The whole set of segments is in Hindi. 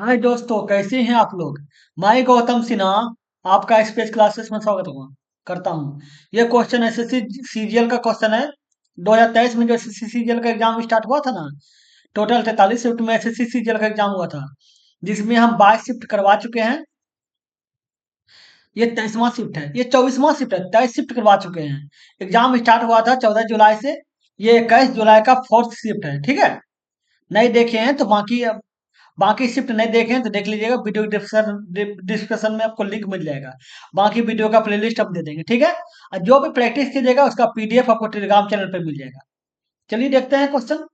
हाय दोस्तों, कैसे हैं आप लोग। मैं गौतम सिन्हा आपका स्पेस क्लासेस में स्वागत हुआ करता हूँ। ये क्वेश्चन एसएससी सीजीएल का क्वेश्चन है। 2023 में जो एसएससी सीजीएल का एग्जाम स्टार्ट हुआ था ना, टोटल 43 शिफ्ट में एसएससी सीजीएल का एग्जाम हुआ था, जिसमें हम 22 शिफ्ट करवा चुके हैं। ये 23वां शिफ्ट है, ये 24वां शिफ्ट है, 23 शिफ्ट करवा चुके हैं। एग्जाम स्टार्ट हुआ था 14 जुलाई से। ये 21 जुलाई का फोर्थ शिफ्ट है, ठीक है। नहीं देखे हैं तो बाकी शिफ्ट नहीं देखे हैं तो देख लीजिएगा, वीडियो डिस्क्रिप्शन में आपको लिंक मिल जाएगा। बाकी वीडियो का प्लेलिस्ट हम दे देंगे, ठीक है। और जो भी प्रैक्टिस कीजिएगा उसका पीडीएफ आपको टेलीग्राम चैनल पे मिल जाएगा। चलिए देखते हैं क्वेश्चन।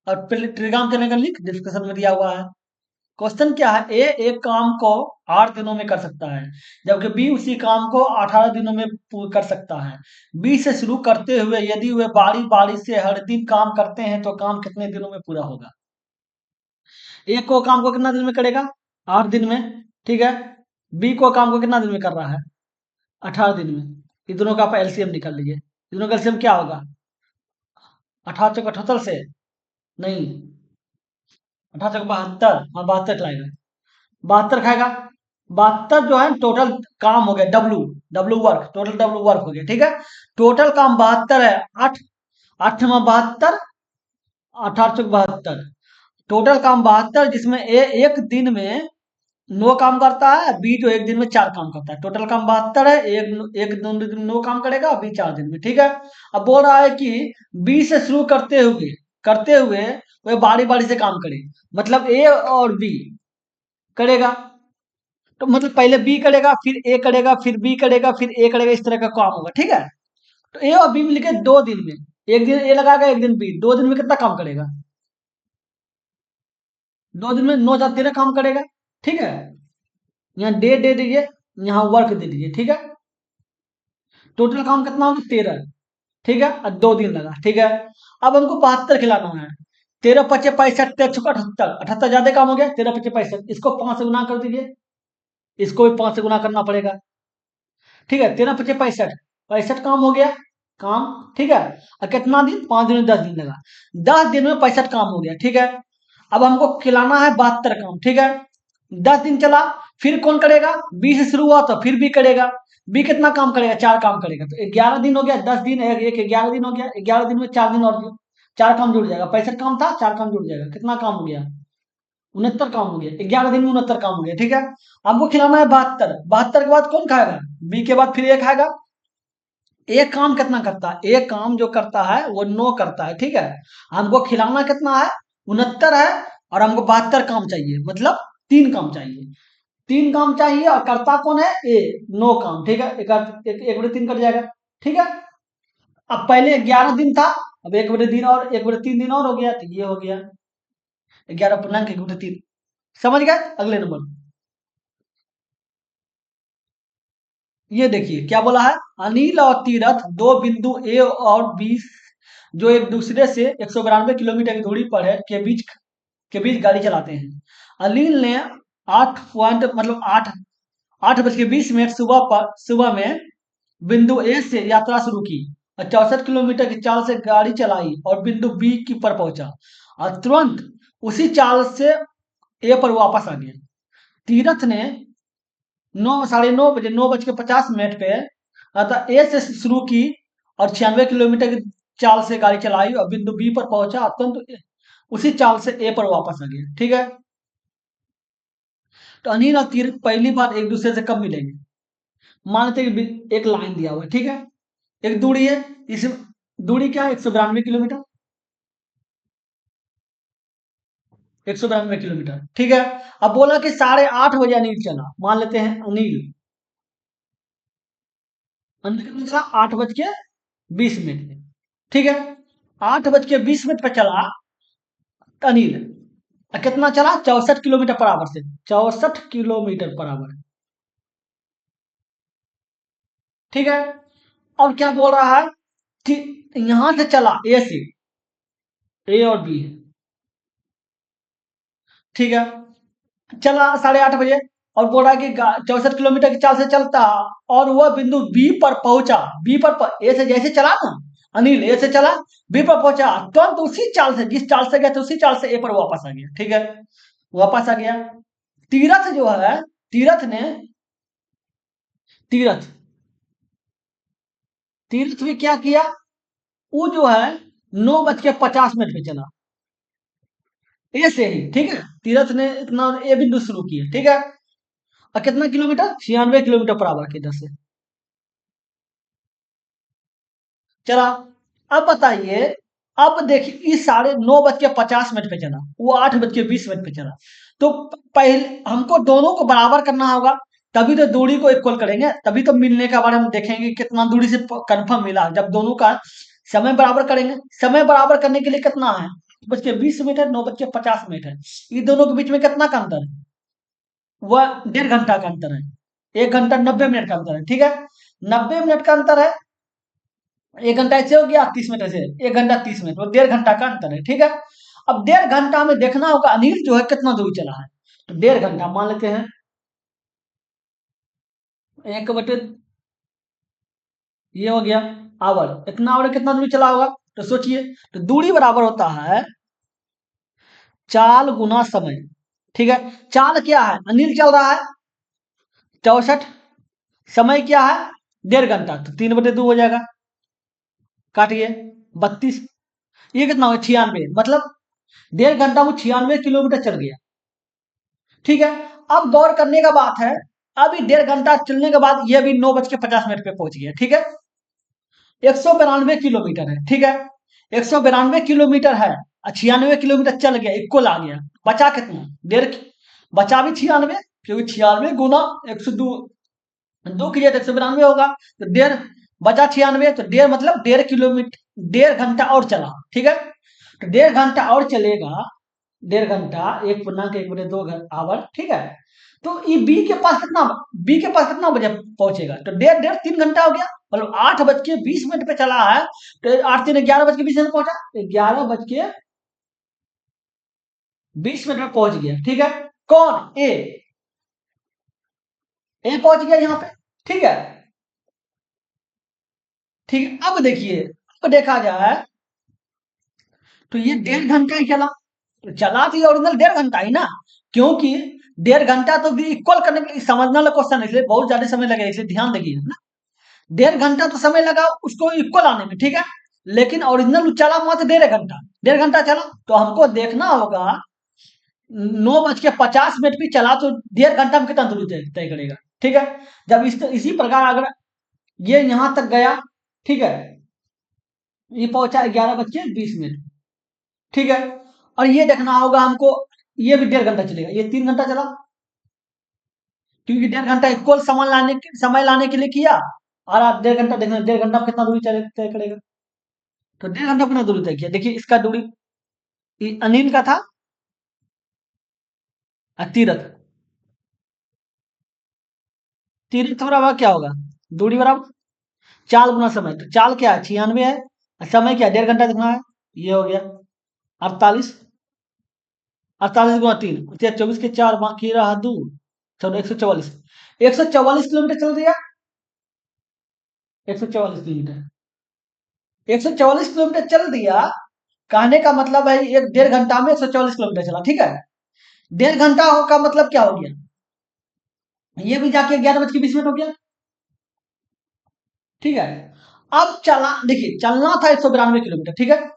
और टेलीग्राम चैनल का लिंक डिस्क्रिप्शन में दिया हुआ है। क्वेश्चन क्या है, ए एक काम को 8 दिनों में कर सकता है, जबकि बी उसी काम को 18 दिनों में कर सकता है। बी से शुरू करते हुए यदि वे बारी बारी से हर दिन काम करते हैं तो काम कितने दिनों में पूरा होगा। एक को काम को कितना दिन में करेगा, 8 दिन में, ठीक है। बी को काम को कितना दिन में कर रहा है, 18 दिन में। इन दोनों का आप एलसीएम निकाल लीजिए। इन दोनों का एलसीएम क्या होगा, 18 चौक 78 से, नहीं, 18 चौक 72, हाँ 72 लाएगा। 72 खाएगा। 72 जो है टोटल काम हो गया, W W work, total W work हो गया, ठीक है। टोटल काम 72 है। आठ, 8 में 72, 18 चौक 72, टोटल काम 72, जिसमें ए एक दिन में 9 काम करता है, बी जो एक दिन में 4 काम करता है। टोटल काम 72 है। एक एक दिन दिन 9 काम करेगा, बी 4 दिन में, ठीक है। अब बोल रहा है कि बी से शुरू करते हुए वे बारी बारी से काम करे। मतलब ए और बी करेगा, तो मतलब पहले बी करेगा, फिर ए करेगा, फिर बी करेगा, फिर ए करेगा, इस तरह का काम होगा, ठीक है। तो ए और बी मिलके 2 दिन में, एक दिन ए लगाएगा, एक दिन बी, 2 दिन में कितना काम करेगा, 2 दिन में 9 × 13 काम करेगा, ठीक है। यहाँ डे दे दीजिए, यहाँ वर्क दे दीजिए, ठीक है। टोटल काम कितना होगा, 13, ठीक है। और 2 दिन लगा, ठीक है। अब हमको 72 खिलाना है। 13 × 5 = 65, 13 × 78, 78 ज्यादा काम हो गया, 13 × 5 = 65, इसको 5 से गुना कर दीजिए, इसको भी 5 से गुना करना पड़ेगा, ठीक है। 13 × 5 = 65, 65 काम हो गया, काम, ठीक है। और कितना दिन, 5 दिन में 10 दिन लगा, 10 दिन में 65 काम हो गया, ठीक है। अब हमको खिलाना है 72 काम, ठीक है। 10 दिन चला, फिर कौन करेगा, बी से शुरू हुआ तो फिर बी करेगा। बी कितना काम करेगा, 4 काम करेगा, तो 11 दिन हो गया, 10 दिन एक 11 दिन हो गया, 11 दिन में 4 दिन और 4 काम जुड़ जाएगा, 65 काम था, 4 काम जुड़ जाएगा, कितना काम हो गया, 69 काम हो गया, 11 दिन में 69 काम हो गया, ठीक है। हमको खिलाना है 72, 72 के बाद कौन खाएगा, बी के बाद फिर ए खाएगा। एक काम कितना करता है, एक काम जो करता है वो 9 करता है, ठीक है। हमको खिलाना कितना है, 69 है। और हमको 72 काम चाहिए, मतलब 3 काम चाहिए, 3 काम चाहिए, और करता कौन है, ए, 9 काम, ठीक है। एक बटे 3 कट जाएगा, ठीक है। अब पहले 11 दिन था, अब 1/3 और 1/3 दिन और हो गया, तो ये हो गया 11 पूर्णांक 1/3। समझ गए। अगले नंबर, ये देखिए क्या बोला है। अनिल और तीरथ दो बिंदु ए और बी जो एक दूसरे से 192 किलोमीटर की दूरी पर है के बीच गाड़ी चलाते हैं। अनिल ने 8 पॉइंट मतलब 8:20 सुबह में बिंदु ए से यात्रा शुरू की और 64 किलोमीटर की चाल से गाड़ी चलाई और बिंदु बी की पर पहुंचा, और तुरंत उसी चाल से ए पर वापस आ गया। तीरथ ने 9 साढ़े 9 बजे 9:50 पे अतः ए से शुरू की और 96 किलोमीटर की चाल से गाड़ी चलाई और बिंदु बी पर पहुंचा, तुरंत उसी चाल से ए पर वापस आ गया, ठीक है। तो अनिल और तीरथ पहली बार एक दूसरे से कब मिलेंगे। मान लेते हैं कि एक लाइन दिया हुआ है, ठीक है। एक दूरी है, इस दूरी क्या है, 192 किलोमीटर, 192 किलोमीटर, ठीक है। अब बोला कि 8:30 बजे अनिल चला, मान लेते हैं अनिल, अनिल कितना चला, 8:20 पे, ठीक है। 8:20 पे चला अनिल, कितना चला, 64 किलोमीटर पर आवर से, 64 किलोमीटर पर आवर, ठीक है। अब क्या बोल रहा है कि यहां से चला ए से, ए और बी है, ठीक है। चला 8:30 बजे, और बोल रहा है कि 64 किलोमीटर की चाल से चलता, और वह बिंदु बी पर पहुंचा, ए से जैसे चला ना, अनिल ए से चला, बी पर पहुंचा, तुरंत उसी चाल से, जिस चाल से गया था उसी चाल से ए पर वापस आ गया, ठीक है। वापस आ गया, तीरथ जो है, तीरथ ने तीरथ तीरथ में क्या किया, वो जो है 9:50 पे चला, ए से ही, ठीक है। तीरथ ने इतना ए बिंदु शुरू किया, ठीक है। और कितना किलोमीटर, 96 किलोमीटर पर आवर की दर से चला। अब बताइए, अब देखिए इस 9:50 पे चला, वो 8:20 पे चला। तो पहले हमको दोनों को बराबर करना होगा, तभी तो दूरी को इक्वल करेंगे, तभी तो मिलने का बारे में देखेंगे कि कितना दूरी से कंफर्म मिला। जब दोनों का समय बराबर करेंगे, समय बराबर करने के लिए कितना है, 8:20 9:50 ये दोनों के बीच में कितना का अंतर है, वह 1.5 घंटा का अंतर है। 1 घंटा 90 मिनट का अंतर है, ठीक है। 90 मिनट का अंतर है, 1 घंटा ऐसे हो गया, 30 मिनट ऐसे, 1 घंटा 30 मिनट, वो 1.5 घंटा का अंतर है, ठीक है। अब 1.5 घंटा में देखना होगा अनिल जो है कितना दूर चला है, तो 1.5 घंटा मान लेते हैं, 1/, ये हो गया आवर, इतना आवर कितना दूरी चला होगा, तो सोचिए, तो दूरी बराबर होता है चाल गुना समय, ठीक है। चाल क्या है, अनिल चल रहा है 64, समय क्या है 1.5 घंटा, तो 3/2 हो जाएगा, काटिए 32, ये कितना हो 96, मतलब 1.5 घंटा में 96 किलोमीटर चल गया, ठीक है। अब गौर करने का बात है, अभी 1.5 घंटा चलने के बाद ये भी 9:50 पे पहुंच गया, ठीक है। 192 किलोमीटर है, ठीक है। 192 किलोमीटर है, 96 किलोमीटर चल गया, इक्वल आ गया, बचा कितना, 1.5, बचा भी 96, क्योंकि 96 गुना 102, 2 किया तो 192 होगा, तो 1.5 बचा 96, तो 1.5 मतलब 1.5 किलोमीटर, 1.5 घंटा और चला, ठीक है। तो 1.5 घंटा और चलेगा, 1.5 घंटा, 1 पूर्णांक 1/2 आवर, ठीक है। तो ये बी के पास कितना बजे पहुंचेगा, तो 1.5 3 घंटा हो गया, मतलब 8:20 पे चला है, तो 8 3 11:20 पहुंचा, तो 11:20 में पहुंच गया, ठीक है। कौन, ए पहुंच गया यहाँ पे, ठीक है। ठीक है, अब देखिए, अब देखा जाए तो ये 1.5 घंटा ही चला, तो चला तो ये ओरिजिनल 1.5 घंटा ही ना, क्योंकि 1.5 घंटा तो भी इक्वल करने के लिए समझना वाला क्वेश्चन है, इसलिए बहुत ज्यादा समय लगेगा, इसलिए ध्यान देखिए ना। 1.5 घंटा तो समय लगा उसको इक्वल आने में, ठीक है। लेकिन ओरिजिनल चला मात्र 1.5 घंटा, 1.5 घंटा चला, तो हमको देखना होगा 9:50 पे चला, तो 1.5 घंटा में कितना दूरी तय तय करेगा, ठीक है। जब इसी प्रकार अगर ये यहां तक गया, ठीक है, ये पहुंचा 11:20, ठीक है। और ये देखना होगा हमको, ये भी 1.5 घंटा चलेगा, ये 3 घंटा चला, क्योंकि 1.5 घंटा इक्वल समय लाने के लिए किया, और आप 1.5 घंटा देखना, 1.5 घंटा में कितना दूरी तय करेगा, तो 1.5 घंटा कितना दूरी तय किया, देखिए इसका दूरी, अनिल का था तीरथ, तीरथ बराबर क्या होगा, दूरी बराबर चाल गुना समय, तो चाल क्या है 96 है, और समय क्या 1.5 घंटा देखना है, ये हो गया 48, 48 गुना 3, 24 के 4, बाकी रहा 2, चलो 144, 144 किलोमीटर चल दिया, 144 किलोमीटर, 144 किलोमीटर चल दिया, कहने का मतलब है एक 1.5 घंटा में 144 किलोमीटर चला, ठीक है। 1.5 घंटा का मतलब क्या हो गया, ये भी जाके 11:20 हो गया, ठीक है। अब चला, देखिए चलना था 192 किलोमीटर, ठीक है,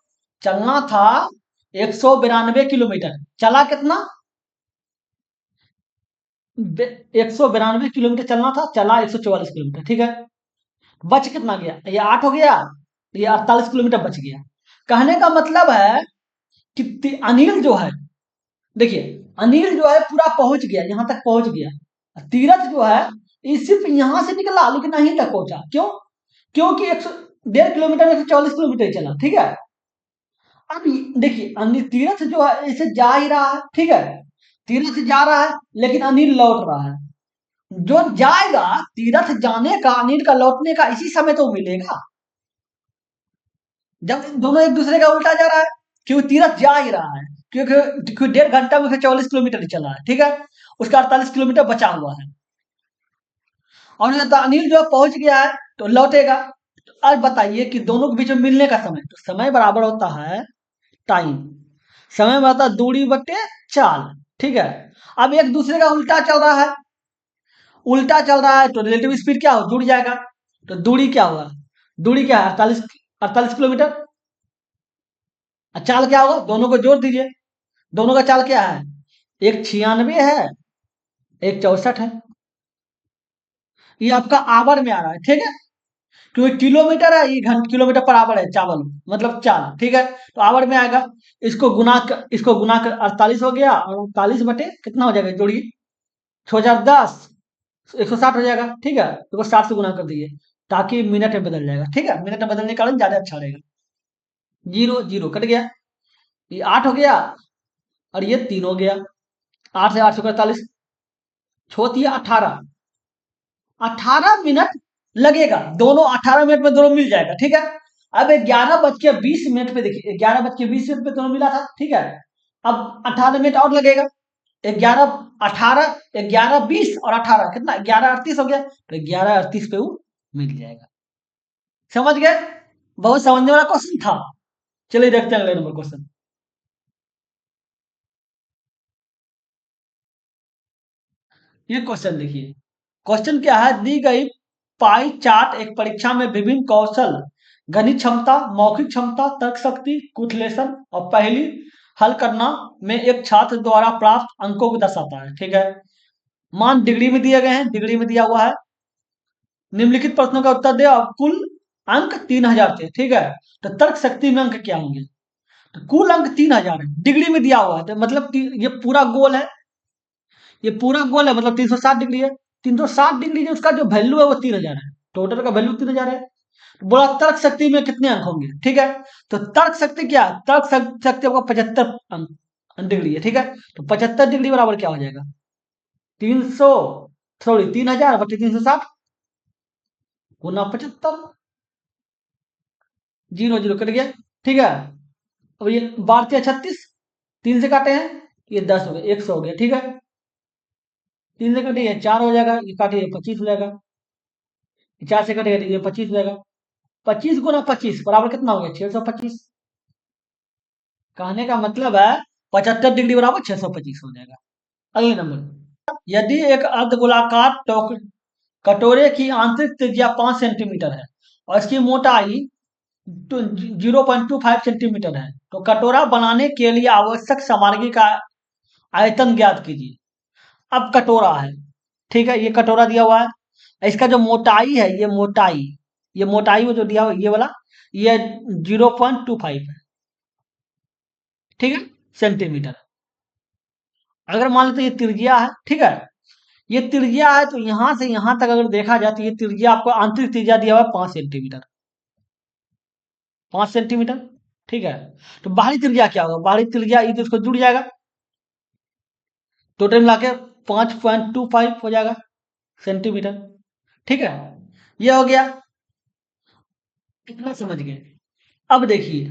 चलना था 192 किलोमीटर, चला कितना, 192 किलोमीटर चलना था, चला 144 किलोमीटर, ठीक है। बच कितना गया, ये 8 हो गया, ये 48 किलोमीटर बच गया। कहने का मतलब है कि अनिल जो है, देखिए अनिल जो है पूरा पहुंच गया, यहां तक पहुंच गया, तीरथ जो है ये सिर्फ यहां से निकला, लेकिन नहीं तक पहुंचा, क्यों, क्योंकि 1.5 किलोमीटर में 144 किलोमीटर ही चला, ठीक है। अब देखिए अनिल, तीरथ जो है इसे जा ही रहा है, ठीक है, तीरथ जा रहा है, लेकिन अनिल लौट रहा है, जो जाएगा, तीरथ जाने का अनिल का लौटने का इसी समय तो मिलेगा, जब दोनों एक दूसरे का उल्टा जा रहा है, क्योंकि तीरथ जा ही रहा है, क्योंकि 1.5 घंटा में 44 किलोमीटर ही चला है, ठीक है, उसका 48 किलोमीटर बचा हुआ है, और ये तो अनिल जो पहुंच गया है तो लौटेगा। तो अब बताइए कि दोनों के बीच में मिलने का समय, तो समय बराबर होता है टाइम, समय बराबर दूरी बटे चाल, ठीक है। अब एक दूसरे का उल्टा चल रहा है, उल्टा चल रहा है तो रिलेटिव स्पीड क्या हो, जुड़ जाएगा। तो दूरी क्या होगा, दूरी क्या है, 48 किलोमीटर। और चाल क्या होगा, दोनों को जोड़ दीजिए, दोनों का चाल क्या है, एक 96 है, एक 64 है। ये आपका आवर में आ रहा है, ठीक है, क्योंकि किलोमीटर है, ये किलोमीटर पर आवर है, चावल मतलब चाल, ठीक है। तो आवर में आएगा, इसको गुना कर 48 हो गया, और 48 बटे कितना हो जाएगा, जोड़िए, 6010, 160 हो जाएगा, ठीक है। इसको 60 से गुना कर दीजिए, ताकि मिनट में बदल जाएगा, ठीक है, मिनट में बदलने का कारण ज्यादा अच्छा रहेगा। जीरो जीरो कट गया, ये 8 हो गया, और ये 3 हो गया, 8 से 8 से 48, छोटी 18, 18 मिनट लगेगा, दोनों 18 मिनट में दोनों मिल जाएगा, ठीक है। अब 11 बज के 20 मिनट पे देखिए, 11 बज के 20 मिनट पे दोनों मिला था, ठीक है। अब 18 मिनट और लगेगा, 11 18, 11 20 और 18 कितना, 11 38 हो गया, तो 11 38 पे वो मिल जाएगा। समझ गए, बहुत समझने वाला क्वेश्चन था। चलिए देखते हैं अगले नंबर क्वेश्चन। ये क्वेश्चन देखिए, क्वेश्चन क्या है, दी गई पाई चार्ट एक परीक्षा में विभिन्न कौशल, गणित क्षमता, मौखिक क्षमता, तर्क शक्ति, कुथलेशन और पहेली हल करना में एक छात्र द्वारा प्राप्त अंकों को दर्शाता है, ठीक है। मान डिग्री में दिए गए हैं, डिग्री में दिया हुआ है, निम्नलिखित प्रश्नों का उत्तर दे और कुल अंक 3000 थे, ठीक है। तो तर्क शक्ति में अंक क्या होंगे, तो कुल अंक 3000 है, डिग्री में दिया हुआ है, तो मतलब ये पूरा गोल है, ये पूरा गोल है, मतलब 360 डिग्री है, 360 डिग्री जो उसका जो वैल्यू है वो 3000 है, टोटल का वैल्यू 3000 है। तो बोला तर्क शक्ति में कितने अंक होंगे, ठीक है। तो तर्क शक्ति क्या है, शक्ति आपका 75 अंक डिग्री है, ठीक है। तो 75 डिग्री बराबर क्या हो जाएगा, 300, सॉरी 3000 बटे 360 गुना 75, जीरो जीरो कट गया, ठीक है। अब ये 12 36, 3 से काटे हैं, ये 10 हो गया, 100 हो गया, ठीक है। 3 से कटे ये 4 हो जाएगा, ये काटे ये 25 हो जाएगा, 4 से कटेगा तो ये 25 हो जाएगा, 25 गुना 25 बराबर कितना हो गया, 625। कहने का मतलब है 75 डिग्री बराबर 625 हो जाएगा। अगले नंबर, यदि एक अर्धगोलाकार कटोरे की आंतरिक त्रिज्या 5 सेंटीमीटर है और इसकी मोटाई 0.25 सेंटीमीटर है, तो कटोरा बनाने के लिए आवश्यक सामग्री का आयतन ज्ञात कीजिए। अब कटोरा है, ठीक है, ये कटोरा दिया हुआ है, इसका जो मोटाई है, ये मोटाई वो जो दिया हुआ ये वाला, ये 0.25 है, ठीक है, सेंटीमीटर। अगर मान लेते ये त्रिज्या है, ठीक है, ये त्रिज्या है, तो यहां से यहां तक अगर देखा जाए तो ये त्रिज्या आपको आंतरिक त्रिज्या दिया हुआ है 5 सेंटीमीटर, 5 सेंटीमीटर, ठीक है। तो बाहरी त्रिज्या क्या होगा, बाहरी त्रिज्या ये तो इसको जुड़ जाएगा, टोटल मिला के 5.25 हो जाएगा सेंटीमीटर, ठीक है। ये हो गया, कितना समझ गए। अब देखिए,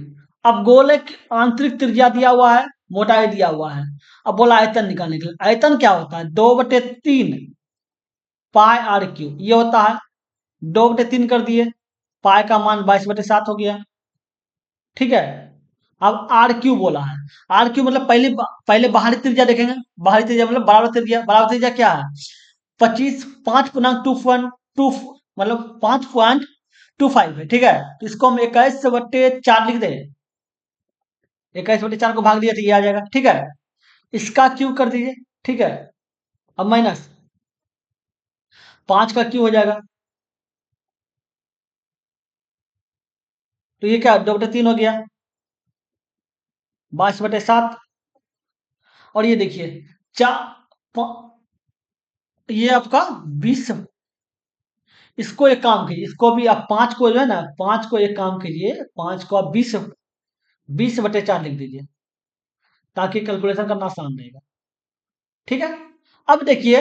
अब गोले की आंतरिक त्रिज्या दिया हुआ है, मोटाई दिया हुआ है, अब बोला आयतन निकालने के लिए, आयतन क्या होता है, 2/3 पाई आर क्यू, ये होता है, 2/3 कर दिए, पाई का मान 22/7 हो गया, ठीक है। अब आर क्यू बोला है, आर क्यू मतलब पहले बाहरी त्रिज्या देखेंगे, बाहरी त्रिज्या मतलब बराबर त्रिज्या, बराबर त्रिज्या क्या है, 25, 5 पूर्णांक 2.2, मतलब 5.25 है, ठीक है। तो इसको हम 21/4 लिख दे, 21/4 को भाग दिया तो ये आ जाएगा, ठीक है। इसका क्यू कर दीजिए, ठीक है। अब माइनस 5 का क्यू हो जाएगा, तो ये क्या 2/3 हो गया, 22/7। और ये देखिए, चा ये आपका 20, इसको एक काम कीजिए, इसको भी आप 5 को जो है ना, 5 को एक काम कीजिए, 5 को आप 20/4 लिख दीजिए, ताकि कैलकुलेशन करना आसान रहेगा, ठीक है। अब देखिए,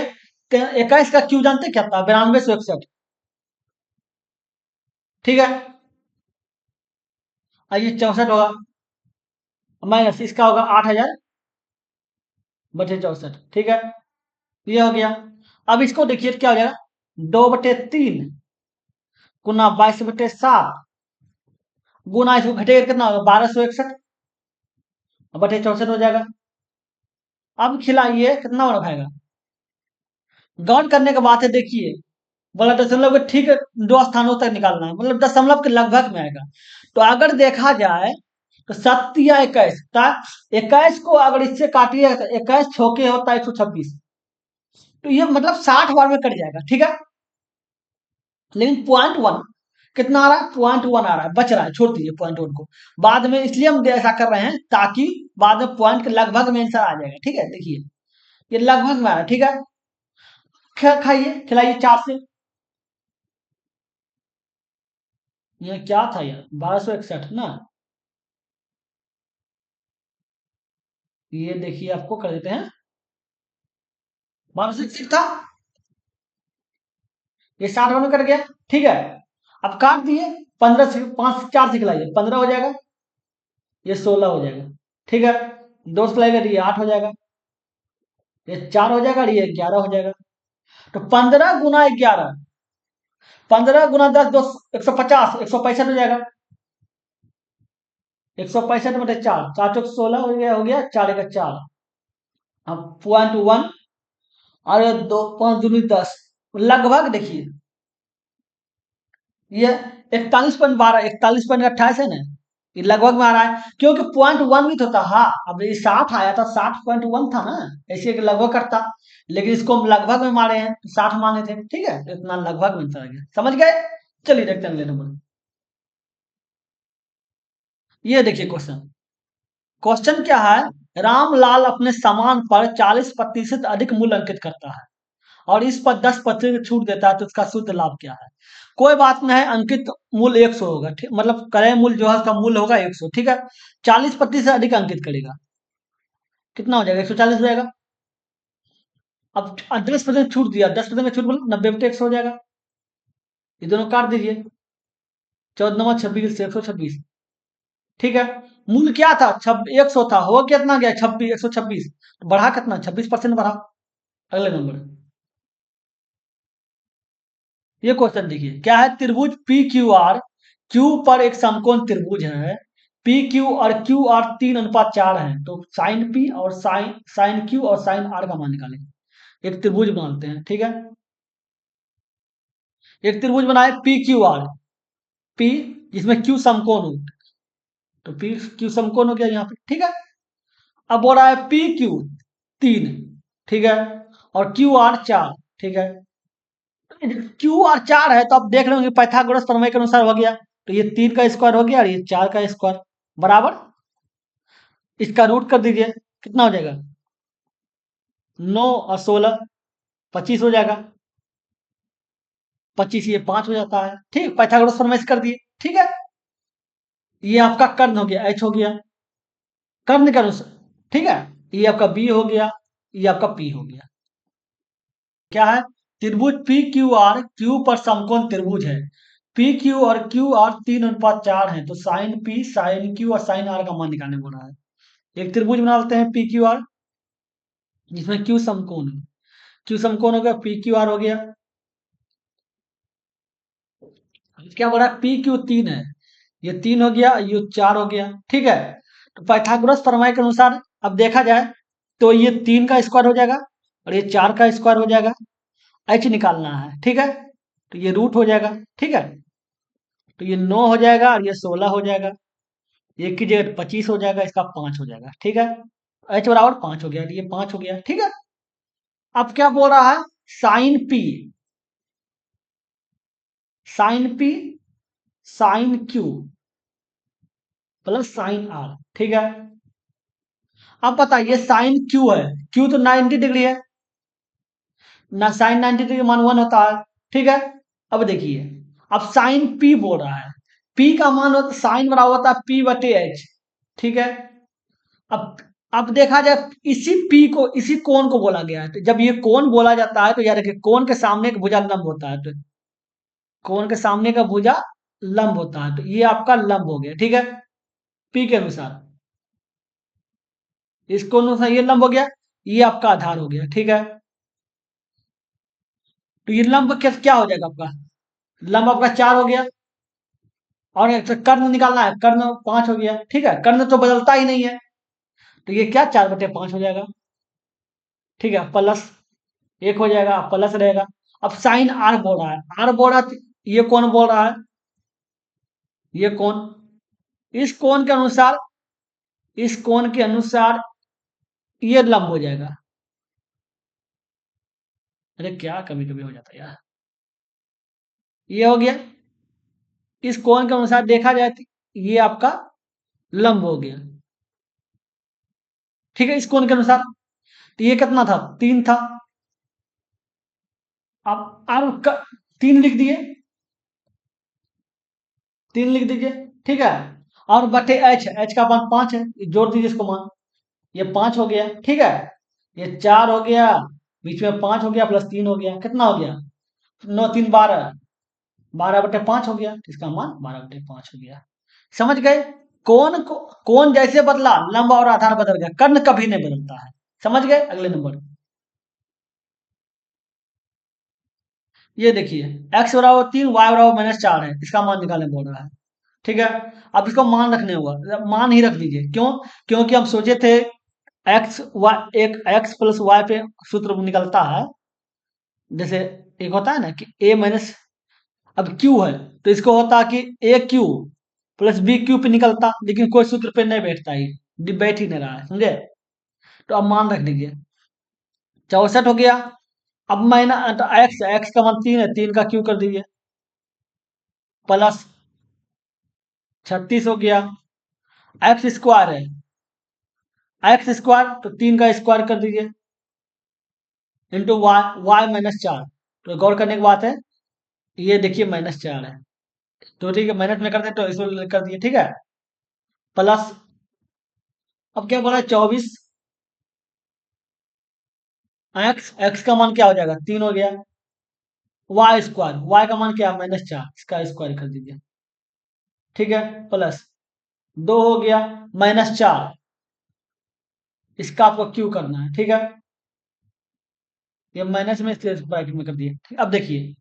21 का क्यू जानते हैं क्या था, 9261, ठीक है। और ये 64 होगा, माइनस इसका होगा 8000/64, ठीक है। ये हो गया। अब इसको देखिए क्या हो जाएगा, 2/3 गुना 22/7 गुना इसको घटेगा कितना होगा, 1261 बटे 64 हो जाएगा। अब खिलाइए, कितना बड़ा खाएगा? गौर करने की बात है, देखिए, बोला दशमलव के ठीक 2 स्थानों तक निकालना है, मतलब दशमलव के लगभग में आएगा। तो अगर देखा जाए तो 7 या 21, 21 को अगर इससे काटिएगा तो 21 छोके होता है 126। तो ये मतलब 60 बार में कट जाएगा, ठीक है। लेकिन पॉइंट वन कितना आ रहा है? पॉइंट वन आ रहा है, बच रहा है, छोड़ दीजिए पॉइंट वन को। बाद में इसलिए हम ऐसा कर रहे हैं ताकि बाद में पॉइंट के लगभग में आंसर आ जाएगा, ठीक है। देखिए ये लगभग में आ रहा है, ठीक है। खाइए, खिलाइए 4 से। ये क्या था यार, 1261 ना। ये देखिए आपको कर देते हैं, 1261 था, ये 60 में कट गया, ठीक है। अब काट दिए, 15 से 5 से 4 से खिलाइए, 15 हो जाएगा, ये 16 हो जाएगा, ठीक है। 2 से खिलाएगा तो ये 8 हो जाएगा, ये 4 हो जाएगा और ये 11 हो जाएगा। तो 15 गुना 11, 15 गुना 10, 150, 165 हो जाएगा। 165 बटे 4, 4 चौक 16 हो गया 4 का 4। अब पॉइंट वन और 2 5 दूनी 10, लगभग देखिए ये 41.12, 41.28 है ना, ये लगभग में आ रहा है, क्योंकि पॉइंट वन भी तो था। हाँ, अब ये 60 आया था, 60.1 था ना, ऐसे कि लगभग करता, लेकिन इसको हम लगभग में मारे हैं तो 60 माने थे, ठीक है। तो इतना लगभग में चला गया, समझ गए। चलिए देखते हैं अगले नंबर। ये देखिए क्वेश्चन, क्वेश्चन क्या है? रामलाल अपने सामान पर 40% अधिक मूल्य अंकित करता है और इस पर 10% छूट देता है, तो इसका शुद्ध लाभ क्या है? कोई बात नहीं है, अंकित मूल्य 100 होगा, ठीक, मतलब क्रय मूल्य जो है उसका मूल्य होगा 100, ठीक है। 40% अधिक अंकित करेगा, कितना हो जाएगा? 140 हो जाएगा। अब 10% छूट दिया, 10% में छूट बोलो, 90/100 हो जाएगा। ये दोनों काट दीजिए, 14×26 126, ठीक है। मूल्य क्या था? 100 था, हो कितना गया? 26, 126, बढ़ा कितना? 26% बढ़ा। अगले नंबर, ये क्वेश्चन देखिए क्या है? त्रिभुज पी क्यू आर, क्यू पर एक समकोण त्रिभुज है, पी क्यू और क्यू आर 3:4 है, तो साइन पी और साइन क्यू और साइन आर का मान निकालें। एक त्रिभुज बनाते हैं, ठीक है। एक त्रिभुज बनाए पी क्यू आर, पी जिसमें क्यू समकोण हो, तो पी क्यू समकोण हो गया यहाँ पे, ठीक है। अब हो रहा है पी क्यू 3, ठीक है, और क्यू आर 4, ठीक है। क्यू आर 4 है तो आप देख रहे होंगे पाइथागोरस प्रमेय के अनुसार हो गया, तो ये 3 का स्क्वायर हो गया और ये 4 का स्क्वायर बराबर, इसका रूट कर दीजिए, कितना हो जाएगा? 9 और 16, 25 हो जाएगा। 25 ये 5 हो जाता है, ठीक, पाइथागोरस प्रमेय से कर दिए, ठीक है। ये आपका कर्ण हो गया, एच हो गया, कर्ण के अनुसार, ठीक है। ये आपका बी हो गया, ये आपका पी हो गया। क्या है? त्रिभुज पी क्यू आर, क्यू पर समकोण त्रिभुज है, पी क्यू और क्यू आर 3:4 है, तो साइन पी साइन क्यू और साइन आर का मान निकालने बोल रहा है। एक त्रिभुज बना लेते हैं पी क्यू आर, जिसमें क्यू समकोण है, क्यू समकोण हो गया, पी क्यू आर हो गया। क्या बोला? पी क्यू 3 है, ये 3 हो गया, ये 4 हो गया, ठीक है। तो पाइथागोरस प्रमेय के अनुसार अब देखा जाए तो ये 3 का स्क्वायर हो जाएगा और ये 4 का स्क्वायर हो जाएगा, एच निकालना है, ठीक है। तो ये रूट हो जाएगा, ठीक है। तो ये 9 हो जाएगा और ये 16 हो जाएगा, एक की जगह 25 हो जाएगा, इसका 5 हो जाएगा, ठीक है। एच बराबर 5 हो गया, ये 5 हो गया, ठीक है। अब क्या बोल रहा है? Sine p, sine p sine q plus sine r, ठीक है। अब बताइए साइन क्यू है, क्यू तो 90 डिग्री है ना, साइन 90 डिग्री मान 1 होता है, ठीक है। अब देखिए, अब साइन पी बोल रहा है, पी का मान होता साइन बराबर होता है पी बटे एच, ठीक है। अब अब देखा जाए इसी पी को, इसी कोण को बोला गया है, तो जब ये कोण बोला जाता है तो याद रखिए कोण के सामने एक भुजा लंब होता है, तो कोण के सामने का भुजा लंब होता है, तो ये आपका लंब हो गया, ठीक है। पी के अनुसार इस कोण के अनुसार ये लंब हो गया, ये आपका आधार हो गया, ठीक है। तो ये लंब क्या हो जाएगा आपका? लंब आपका 4 हो गया, और एक कर्ण निकालना है, कर्ण 5 हो गया, ठीक है। कर्ण तो बदलता ही नहीं है, तो ये क्या 4/5 हो जाएगा, ठीक है, प्लस एक हो जाएगा, प्लस रहेगा। अब साइन आर बोल रहा है, आर बोल रहा है, ये कौन बोल रहा है, ये कौन, इस कोण के अनुसार, इस कोण के अनुसार ये लंब हो जाएगा। अरे क्या कभी कभी हो जाता है यार। ये हो गया, इस कोण के अनुसार देखा जाए तो ये आपका लंब हो गया। ठीक है, इस कोण के अनुसार तो ये कितना था, 3 था। अब 3 लिख दिए, 3 लिख दीजिए। ठीक है, और बटे एच, एच का मान 5 है, जोड़ दीजिए इसको मान, ये 5 हो गया। ठीक है, ये 4 हो गया, बीच में 5 हो गया, प्लस 3 हो गया, कितना हो गया, 9 3 12, 12/5 हो गया, इसका मान 12/5 हो गया। समझ गए, कौन को, कौन जैसे बदला लंब और आधार बदल गया, कर्ण कभी नहीं बदलता है। समझ गए, अगले नंबर। ये देखिए, x बराबर 3, y बराबर -4 है, इसका मान निकालने बोल रहा है। ठीक है, अब इसको मान रखने होगा, मान ही रख दीजिए, क्यों, क्योंकि हम सोचे थे एक्स वाई, एक एक्स प्लस वाई पे सूत्र निकलता है, जैसे एक होता है ना कि ए माइनस, अब क्यू है तो इसको होता कि ए क्यू प्लस बी क्यू पे निकलता, लेकिन कोई सूत्र पे नहीं बैठता, ही बैठ ही नहीं रहा है, समझे। तो अब मान रख दीजिए, 64 हो गया। अब माइनस तो एक्स, एक्स का मान 3 है, 3 का क्यू कर दीजिए, प्लस 36 हो गया। एक्स स्क्वायर है, एक्स स्क्वायर तो 3 का स्क्वायर कर दीजिए, इंटू वाई, वाई -4। तो गौर करने की बात है, ये देखिए -4 है, तो ठीक है, मेहनत में करते तो इसको कर दिए। ठीक है, प्लस, अब क्या बोला, 24, एक्स, एक्स का मान क्या हो जाएगा, 3 हो गया, वाई स्क्वायर, वाई का मान क्या है, -4, इसका स्क्वायर कर दीजिए। ठीक है, प्लस 2 हो गया, -4, इसका आपको क्यू करना है। ठीक है, ये माइनस में इसलिए ब्रैकेट में कर दिए। ठीक, अब देखिए,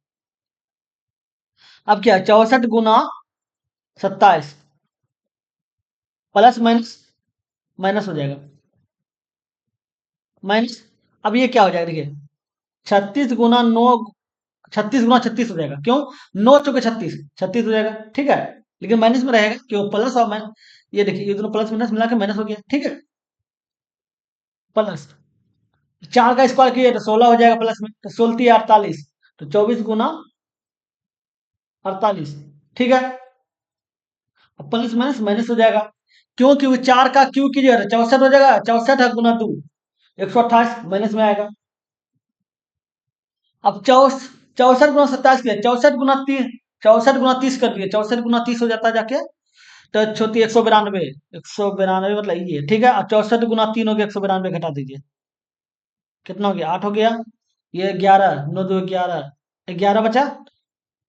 अब क्या, 64 × 27, प्लस माइनस, माइनस हो जाएगा, माइनस, अब ये क्या हो जाएगा, देखिए 36 × 9, 36 × 36 हो जाएगा, क्यों, 9 × 4 = 36, 36 हो जाएगा। ठीक है, लेकिन माइनस में रहेगा, क्यों, प्लस और माइनस, ये देखिए, ये दोनों प्लस माइनस मिला के माइनस हो गया। ठीक है, प्लस 4 का स्क्वायर किया तो 16 हो जाएगा, प्लस में तो 16 48, तो 24 × 48। ठीक है, अब प्लस माइनस माइनस हो जाएगा, क्यों, क्योंकि 4 का क्यू कीजिएगा तो 64 हो जाएगा, 64 है गुना 2, 128 माइनस में आएगा। अब 64 × 27 किया, 64 × 3, 64 × 30 कर दिए, 64 × 30 हो जाता है जाके, तो छोटी 192, 192 मतलब ये। ठीक है, अब 64 × 3 हो गया, 192 घटा दीजिए, कितना हो गया, 8 हो गया, ये 11, 9 2 11, 11 बचा,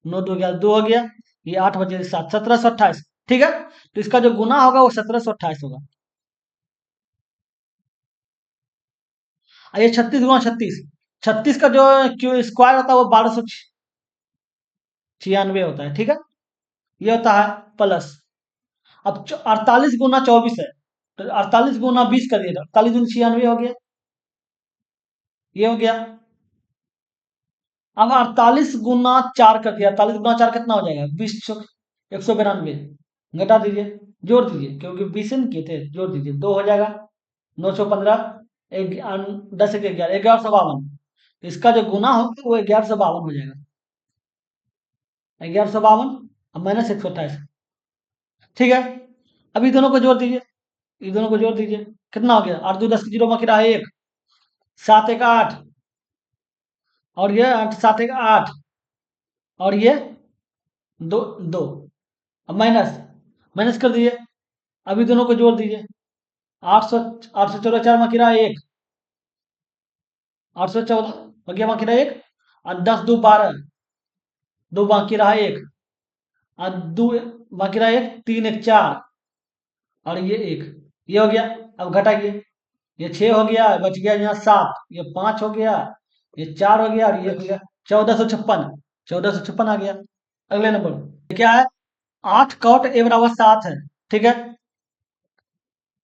9 2 11, 2 हो गया, ये 8 बचे 7, 1728। ठीक है, तो इसका जो गुना होगा वो 1728 होगा। और ये 36 × 36, 36 का जो क्यू स्क्वायर होता है वो 1296 होता है। ठीक है, ये होता है, प्लस, अब 48 × 24 है, तो 48 × 20 कर दिया, 48 × 96 हो गया, ये हो गया। अब 48 × 4 कर दिया, 48 × 4 कितना हो जाएगा, 192, घटा दीजिए, जोड़ दीजिए, क्योंकि 20 से किए थे, जोड़ दीजिए, 2 हो जाएगा, 915, 10 1 11, 1152, इसका जो गुना होगा वो 1152 हो जाएगा, 1152 अब -128। ठीक है, अभी दोनों को जोड़ दीजिए, ये दोनों को जोड़ दीजिए, कितना हो गया, 8 2 10 की 0 में किरा 1, 7 1 8, और ये 8 7 1 8, और ये 2 2, अब माइनस, माइनस कर दीजिए, अभी दोनों को जोड़ दीजिए, 814 4 में किरा 1, 814 बगिया में किरा 1, और 10 2 12, 2 बाकी रहा 1, और 2 बाकी रहा 1, 3 1 4, और ये 1, ये हो गया। अब घटाइए, ये 6 हो गया, बच गया यहाँ 7, ये 5 हो गया, ये 4 हो गया, और ये हो गया 1456, 1456 आ गया। अगले नंबर क्या है, 8 cot a बराबर 7 है। ठीक है,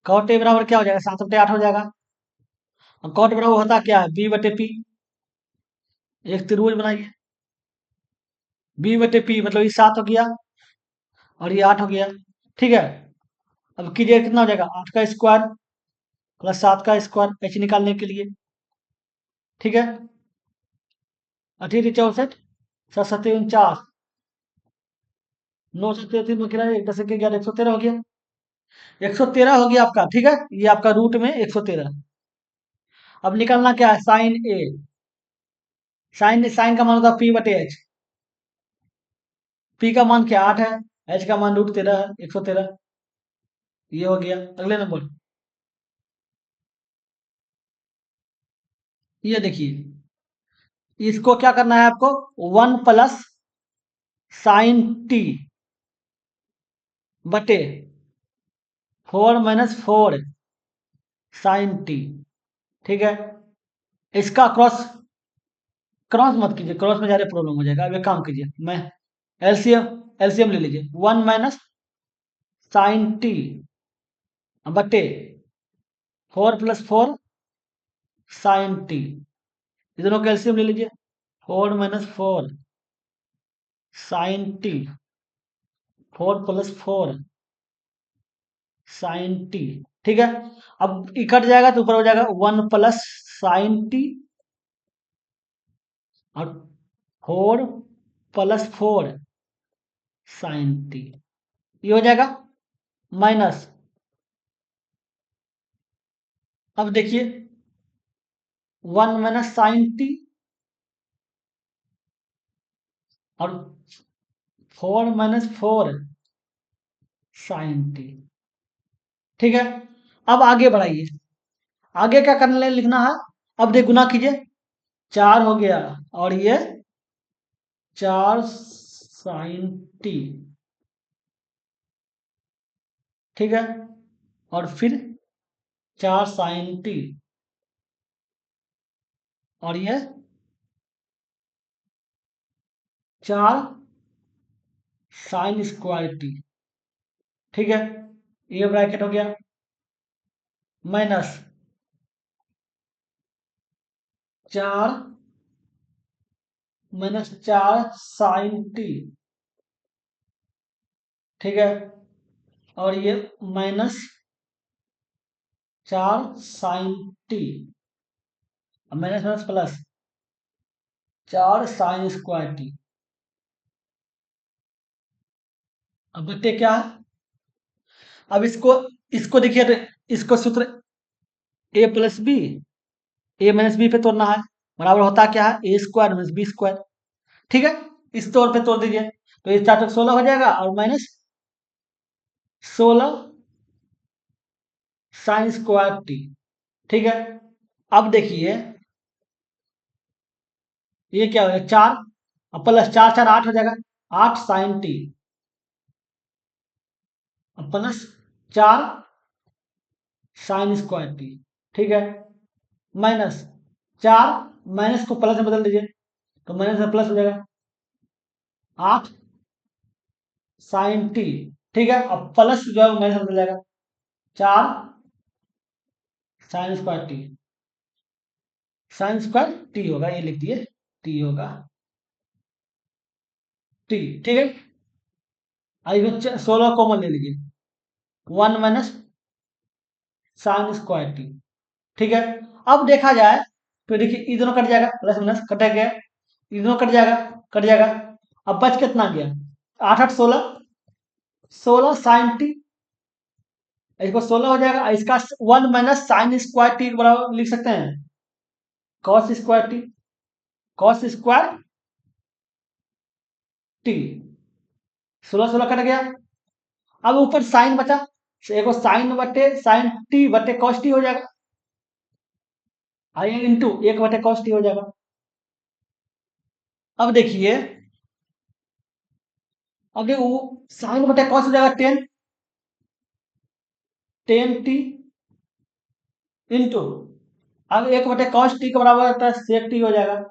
cot a बराबर क्या हो जाएगा, 7/8 हो जाएगा। और कॉट बराबर होता क्या है, बी बटे पी। एक त्रिभुज बनाइए, बी बटे पी मतलब ये 7 हो गया और ये 8 हो गया। ठीक है, अब कीजिए कितना हो जाएगा, 8 का स्क्वायर प्लस 7 का स्क्वायर एच निकालने के लिए। ठीक है, 18 64 7 7 49, 9 7 3 में कितना, 10 11 113 हो गया। 113 हो गया आपका। ठीक है, ये आपका रूट में 113। अब निकालना क्या है, साइन ए। साइन साइन का मान होता है पी बटे एच। पी का मान क्या 8 है, एच का मान √13 है, 113। ये हो गया। अगले नंबर, ये देखिए, इसको क्या करना है आपको, 1 प्लस साइन टी बटे 4 - 4 साइन टी। ठीक है, इसका क्रॉस, क्रॉस मत कीजिए, क्रॉस में ज्यादा प्रॉब्लम हो जाएगा। अब एक काम कीजिए, मैं एलसीएम, एलसीएम ले लीजिए, 1 - साइन टी बटे 4 + 4 साइन टी। दोनों का एलसीएम ले लीजिए, 4 - 4 साइन टी, 4 + 4 साइन टी। ठीक है, अब ये कट जाएगा तो ऊपर हो जाएगा 1 प्लस साइन टी और 4 + 4 साइन टी। ये हो जाएगा माइनस। अब देखिए, 1 - साइन टी और 4 - 4 साइन टी। ठीक है, अब आगे बढ़ाइए, आगे क्या करने लिखना है, अब देख गुना कीजिए, 4 हो गया और ये 4 साइन टी। ठीक है, और फिर 4 साइन टी और ये 4 साइन स्क्वायर टी। ठीक है, ये ब्रैकेट हो गया माइनस 4 - 4 साइन टी। ठीक है, और ये minus 4 sine t, minus minus plus 4 sine square t. अब बटे क्या है, अब इसको देखिए, इसको सूत्र a + b, a - b पे तोड़ना है, बराबर होता क्या है, a² - b²। ठीक है, इस तौर पे तोड़ दीजिए, तो ये 4 × 16 हो जाएगा और माइनस 16 साइन स्क्वायर टी। ठीक है, अब देखिए ये क्या हो गया, 4 और प्लस 4 4 8 हो जाएगा, 8 साइन टी और प्लस 4 साइन स्क्वायर टी। ठीक है, माइनस 4, माइनस को प्लस में बदल दीजिए तो माइनस में प्लस हो जाएगा, 8 साइन टी। ठीक है, अब प्लस जो है वो माइनस में बदल जाएगा, 4 sine square T. Sign square T होगा, ये लिख दिए, टी होगा टी। ठीक है, आई 16 कॉमन ले लीजिए, 1 - साइन स्क्वायर टी। ठीक है, अब देखा जाए तो देखिए ये दोनों कट जाएगा, प्लस माइनस कट गया, ये दोनों कट जाएगा, कट जाएगा। अब बच कितना गया, 8 8 16, 16 साइन टी, इसको 16 हो जाएगा, इसका 1 - साइन स्क्वायर टी बराबर लिख सकते हैं cos square T, cos square T. 16 16 cut गया, अब ऊपर साइन बचा, एक साइन बटे साइन टी बटे कॉस टी हो जाएगा, आई इंटू 1 बटे कॉस टी हो जाएगा। अब देखिए, अगर वो साइन बटे कॉस हो जाएगा 10, 10 टी इंटू, अब 1 बटे कॉस टी के बराबर होता है सेक टी हो जाएगा।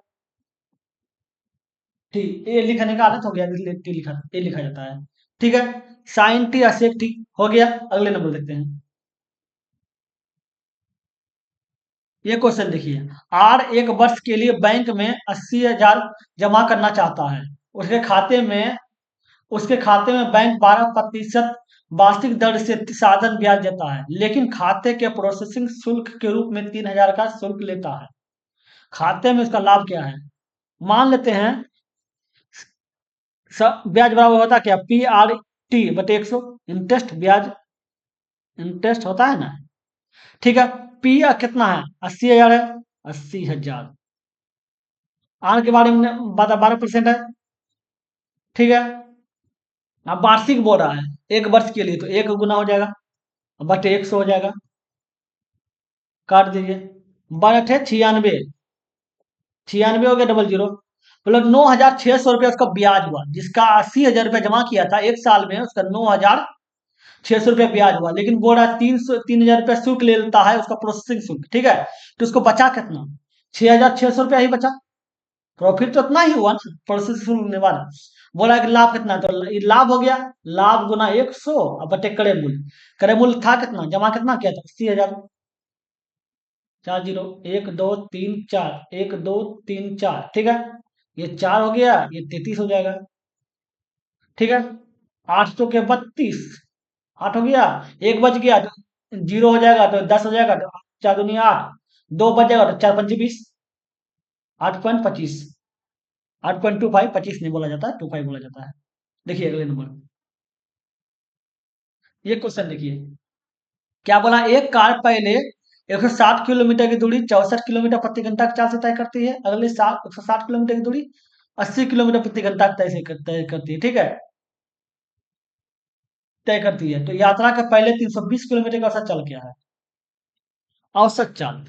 ठीक, ये लिखने का आदत हो गया, टी लिखा, ये लिखा जाता है। ठीक है, साइन टी और सेक टी हो गया। अगले नंबर देखते हैं, ये क्वेश्चन देखिए, आर एक वर्ष के लिए बैंक में 80,000 जमा करना चाहता है। उसके खाते में उसके खाते में बैंक 12% वार्षिक दर से साधन ब्याज देता है, लेकिन खाते के प्रोसेसिंग शुल्क के रूप में 3,000 का शुल्क लेता है। खाते में उसका लाभ क्या है? मान लेते हैं ब्याज बराबर होता क्या, P/R/T/100, इंटरेस्ट ब्याज, इंटरेस्ट होता है ना। ठीक है, पी कितना है, 80,000 है, 80,000। आर के बारे में 12% है। ठीक है, अब वार्षिक बोल रहा है, एक वर्ष के लिए तो एक गुना हो जाएगा, बटे 100 हो जाएगा, काट दीजिए, 12×96, 96 हो गया, डबल जीरो, मतलब 9,600 रुपया उसका ब्याज हुआ, जिसका 80,000 रुपया जमा किया था एक साल में, उसका 9,600 रुपया ब्याज हुआ, लेकिन बोल रहा है 3,000 रुपया शुल्क ले लेता है, उसका प्रोसेसिंग शुल्क। ठीक है, तो उसको बचा कितना, 6,600 रुपया ही बचा। प्रॉफिट तो उतना ही हुआ ना, प्रोसेसिंग शुल्क लेने बाद। बोला कि लाभ कितना, तो ये लाभ हो गया, लाभ गुना 100 और बटे क्रय मूल्य। क्रय मूल्य था कितना, जमा कितना किया था, 80,000। 4 जीरो, 1 2 3 4, 1 2 3 4, ठीक है, ये 4 हो गया, ये 33 हो जाएगा। ठीक है, 8 के 32, 8 हो गया, एक बच गया तो जीरो हो जाएगा, तो 10 हो जाएगा, तो 4 दूनी 8, 2 बच जाएगा, तो 4×5 = 20, 8.25, 8.25, 25 नहीं बोला जाता है, 25 बोला जाता है। देखिए अगले नंबर, ये क्वेश्चन देखिए, क्या बोला, एक कार पहले 160 किलोमीटर की दूरी 64 किलोमीटर प्रति घंटा की चाल से तय करती है, अगले साल 160 किलोमीटर की दूरी 80 किलोमीटर प्रति घंटा तय करती है। ठीक है, तय करती है, तो यात्रा के पहले 320 किलोमीटर का औसत चाल क्या है? औसत चाल,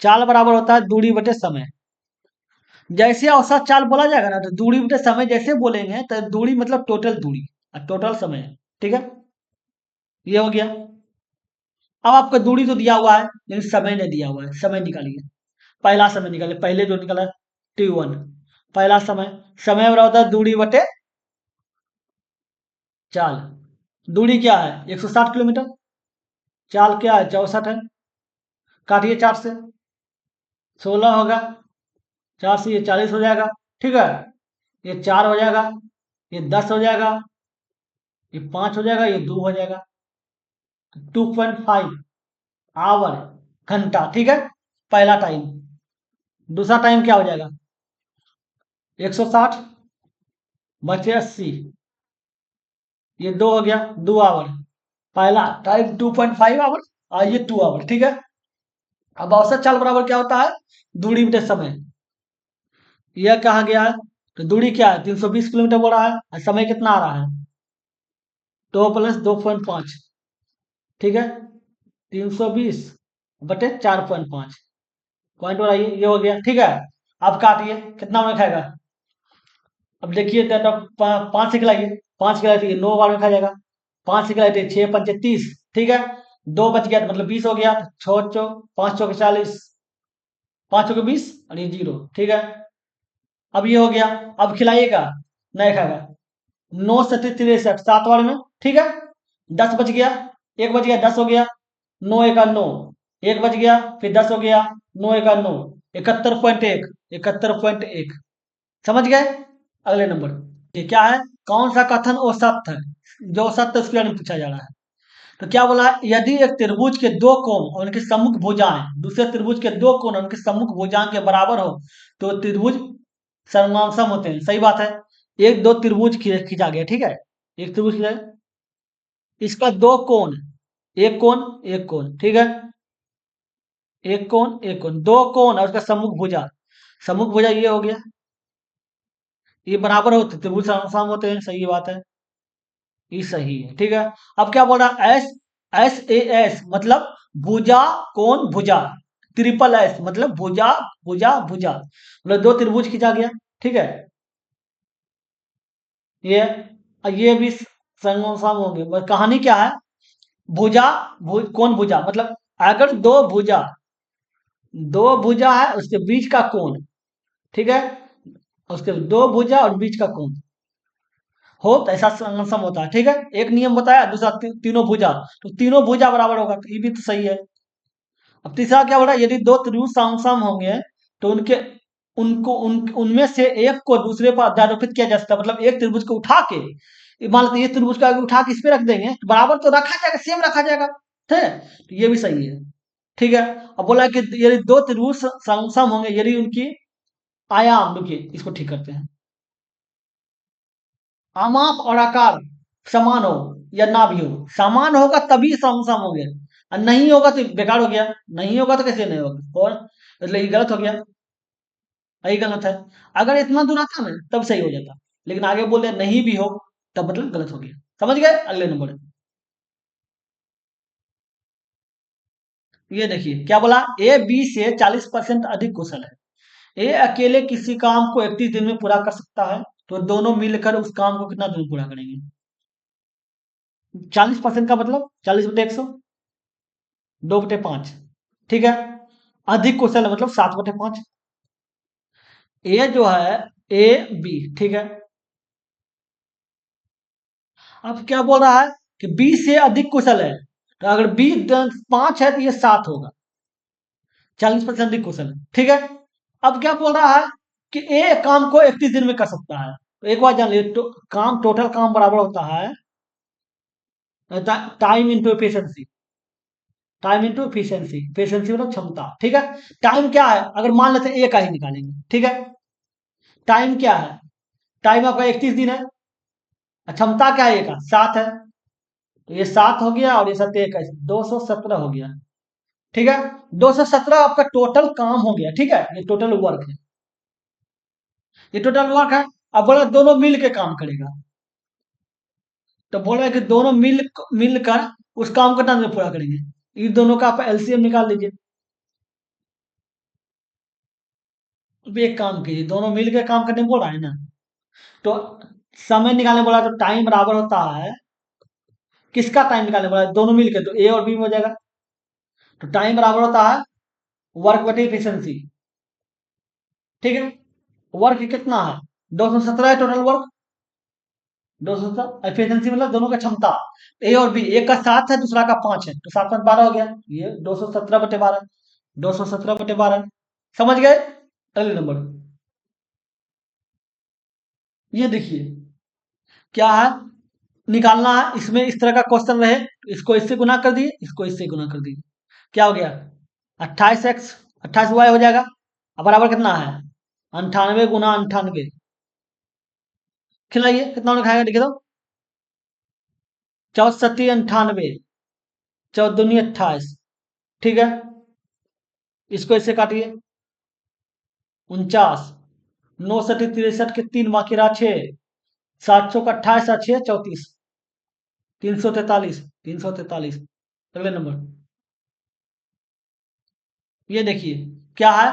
चाल बराबर होता है दूरी बटे समय। जैसे औसत चाल बोला जाएगा ना, तो दूरी बटे समय जैसे बोलेंगे, तो दूरी मतलब टोटल दूरी और टोटल समय। ठीक है, ये हो गया। अब आपका दूरी तो दिया हुआ है, लेकिन समय नहीं दिया हुआ है, समय निकालिए। पहला समय निकालिए, पहले जो निकला T1, पहला समय, समय बराबर होता है दूरी बटे चाल। दूरी क्या है, 160 किलोमीटर, चाल क्या है, 64 है, काटिए 4 से, 16 होगा, 4 से ये 40 हो जाएगा। ठीक है, ये 4 हो जाएगा, ये 10 हो जाएगा, ये 5 हो जाएगा, ये 2 हो जाएगा, 2.5 आवर, घंटा। ठीक है, पहला टाइम। दूसरा टाइम क्या हो जाएगा, 160 बचे 80, ये 2 हो गया, 2 आवर। पहला टाइम 2.5 आवर और ये 2 आवर। ठीक है, अब औसत चाल बराबर क्या होता है, दूरी बटे समय। यह कहा गया है, तो दूरी क्या है, 320 किलोमीटर बोल रहा है, और समय कितना आ रहा है, 2 + 2.5। ठीक है, 320/4.5, पॉइंट बनाइए, ये हो गया। ठीक है, अब काटिए, कितना में खाएगा, अब देखिए, तो 5 से खिलाइए, 5 खिलाइए 9 बार में खा जाएगा, 5 से खिलाइए 6×5 = 30। ठीक है, 2 बच गया तो मतलब 20 हो गया, 5 चौके 40, 5 चौके 20 और ये 0। ठीक है, अब ये हो गया, अब खिलाइएगा, नहीं खाएगा, 9×7 = 63, 7 बार में। ठीक है, 10 बच गया, एक बच गया, 10 हो गया, 9×1 = 9, एक बच गया, फिर 10 हो गया, 9×1 = 9, 71.1, 71.1। समझ गए, अगले नंबर, ये क्या है, कौन सा कथन औसत है, जो औसत है उसके बारे में पूछा जा रहा है। तो क्या बोला है, यदि एक त्रिभुज के दो कोण और उनके सम्मुख भुजाएं दूसरे त्रिभुज के दो कोण और उनके सम्मुख भुजाएं के बराबर हो, तो त्रिभुज समसम होते हैं। सही बात है, एक दो त्रिभुज खींचा गया। ठीक है, एक त्रिभुज खींचा, इसका दो कोण, एक कोण एक कोण। ठीक है, एक कोण एक कोण, दो कोण और उसका सम्मुख भुजा, सम्मुख भुजा ये हो गया, ये बराबर होते त्रिभुज समसम होते हैं। सही बात है, ये सही है। ठीक है, अब क्या बोल रहा है, SAS मतलब भुजा कोण भुजा, ट्रिपल S मतलब भुजा भुजा भुजा, मतलब दो त्रिभुज खींचा गया। ठीक है, ये ये भी समसम होंगे, बस कहानी क्या है, भुजा कोण भुजा मतलब अगर दो भुजा है, उसके बीच का कोण। ठीक है, उसके दो भुजा और बीच का कोण हो तो ऐसा समसम होता है। ठीक है, एक नियम बताया, दूसरा तीनों भुजा, तो तीनों भुजा बराबर होगा, तो ये भी तो सही है। अब तीसरा क्या बोल रहा है, यदि दो त्रिभुज सामसाम होंगे तो उनके उनको उनमें से एक को दूसरे पर अध्यारोपित किया जा सकता है। मतलब एक त्रिभुज को उठा के, मान लेते हैं ये त्रिभुज को आगे उठा के इस पे रख देंगे तो बराबर तो रखा जाएगा, सेम रखा जाएगा, ठीक है, तो ये भी सही है। ठीक है, अब बोला कि यदि दो त्रिभुज समसम होंगे, यदि उनकी आयाम, रुकिए इसको ठीक करते हैं, आमाप और आकार समान हो या ना भी हो, समान होगा तभी समसम होंगे, और नहीं होगा तो बेकार हो गया, नहीं होगा तो कैसे नहीं होगा, और मतलब ये गलत हो गया, यही गलत है। अगर इतना दूर आता ना तब सही हो जाता, लेकिन आगे बोले नहीं भी हो तब मतलब गलत हो गया। समझ गए, अगले नंबर। ये देखिए क्या बोला, ए बी से 40% अधिक कुशल है। ए अकेले किसी काम को 31 दिन में पूरा कर सकता है, तो दोनों मिलकर उस काम को कितना दिन में पूरा करेंगे। 40% का मतलब 40/100, 2/5, ठीक है। अधिक कुशल है मतलब 7/5। ए जो है, ए बी, ठीक है। अब क्या बोल रहा है कि बी से अधिक कुशल है, तो अगर बी 5 है तो ये 7 होगा, 40% अधिक कुशल है, ठीक है। अब क्या बोल रहा है कि ए काम को 31 दिन में कर सकता है, तो एक बात जान लीजिए, तो काम, टोटल काम बराबर होता है time into efficiency, time into efficiency, efficiency मतलब क्षमता, ठीक है। टाइम क्या है, अगर मान लेते हैं ए का ही निकालेंगे, ठीक है। टाइम क्या है, टाइम आपका 31 दिन है, क्षमता क्या है, ए का 7 है, तो ये 7 हो गया और ये 7 एक है, 217 हो गया, ठीक है। 217 आपका टोटल काम हो गया, ठीक है, ये टोटल वर्क है, ये टोटल वर्क है। अब बोला दोनों मिल के काम करेगा, तो बोल रहा है कि दोनों मिलकर उस काम को कितना देर में पूरा करेंगे। इन दोनों का आप एलसीएम निकाल लीजिए। अब एक काम कीजिए, दोनों मिल के काम करने बोल रहा है ना, तो समय निकालने बोला तो टाइम बराबर होता है, किसका टाइम निकालने बोला है, दोनों मिलके, तो ए और बी में हो जाएगा, तो टाइम बराबर होता है वर्क बटे एफिशिएंसी, ठीक है। वर्क कितना है, 217 है टोटल वर्क, 217 एफिशिएंसी मतलब दोनों का क्षमता, ए और बी, एक का 7 है दूसरा का 5 है, तो 7/12 हो गया, ये 217/12, 217/12, समझ गए। अगले नंबर, ये देखिए क्या है, निकालना है, इसमें इस तरह का क्वेश्चन रहे, इसको इससे गुना कर दिए, इसको इससे गुना कर दिए, क्या हो गया, 28x 28y हो जाएगा, अब बराबर कितना है, 98 × 98, खिलाइए कितना उन्हें खाएगा, देखिए तो 64×98, 14×2 = 28, ठीक है। इसको इससे काटिए, 49, 9×7 = 63 के 3 बाकी रहा 6, 700 का 28 और 6 34, 343, 343। अगले नंबर, ये देखिए क्या है,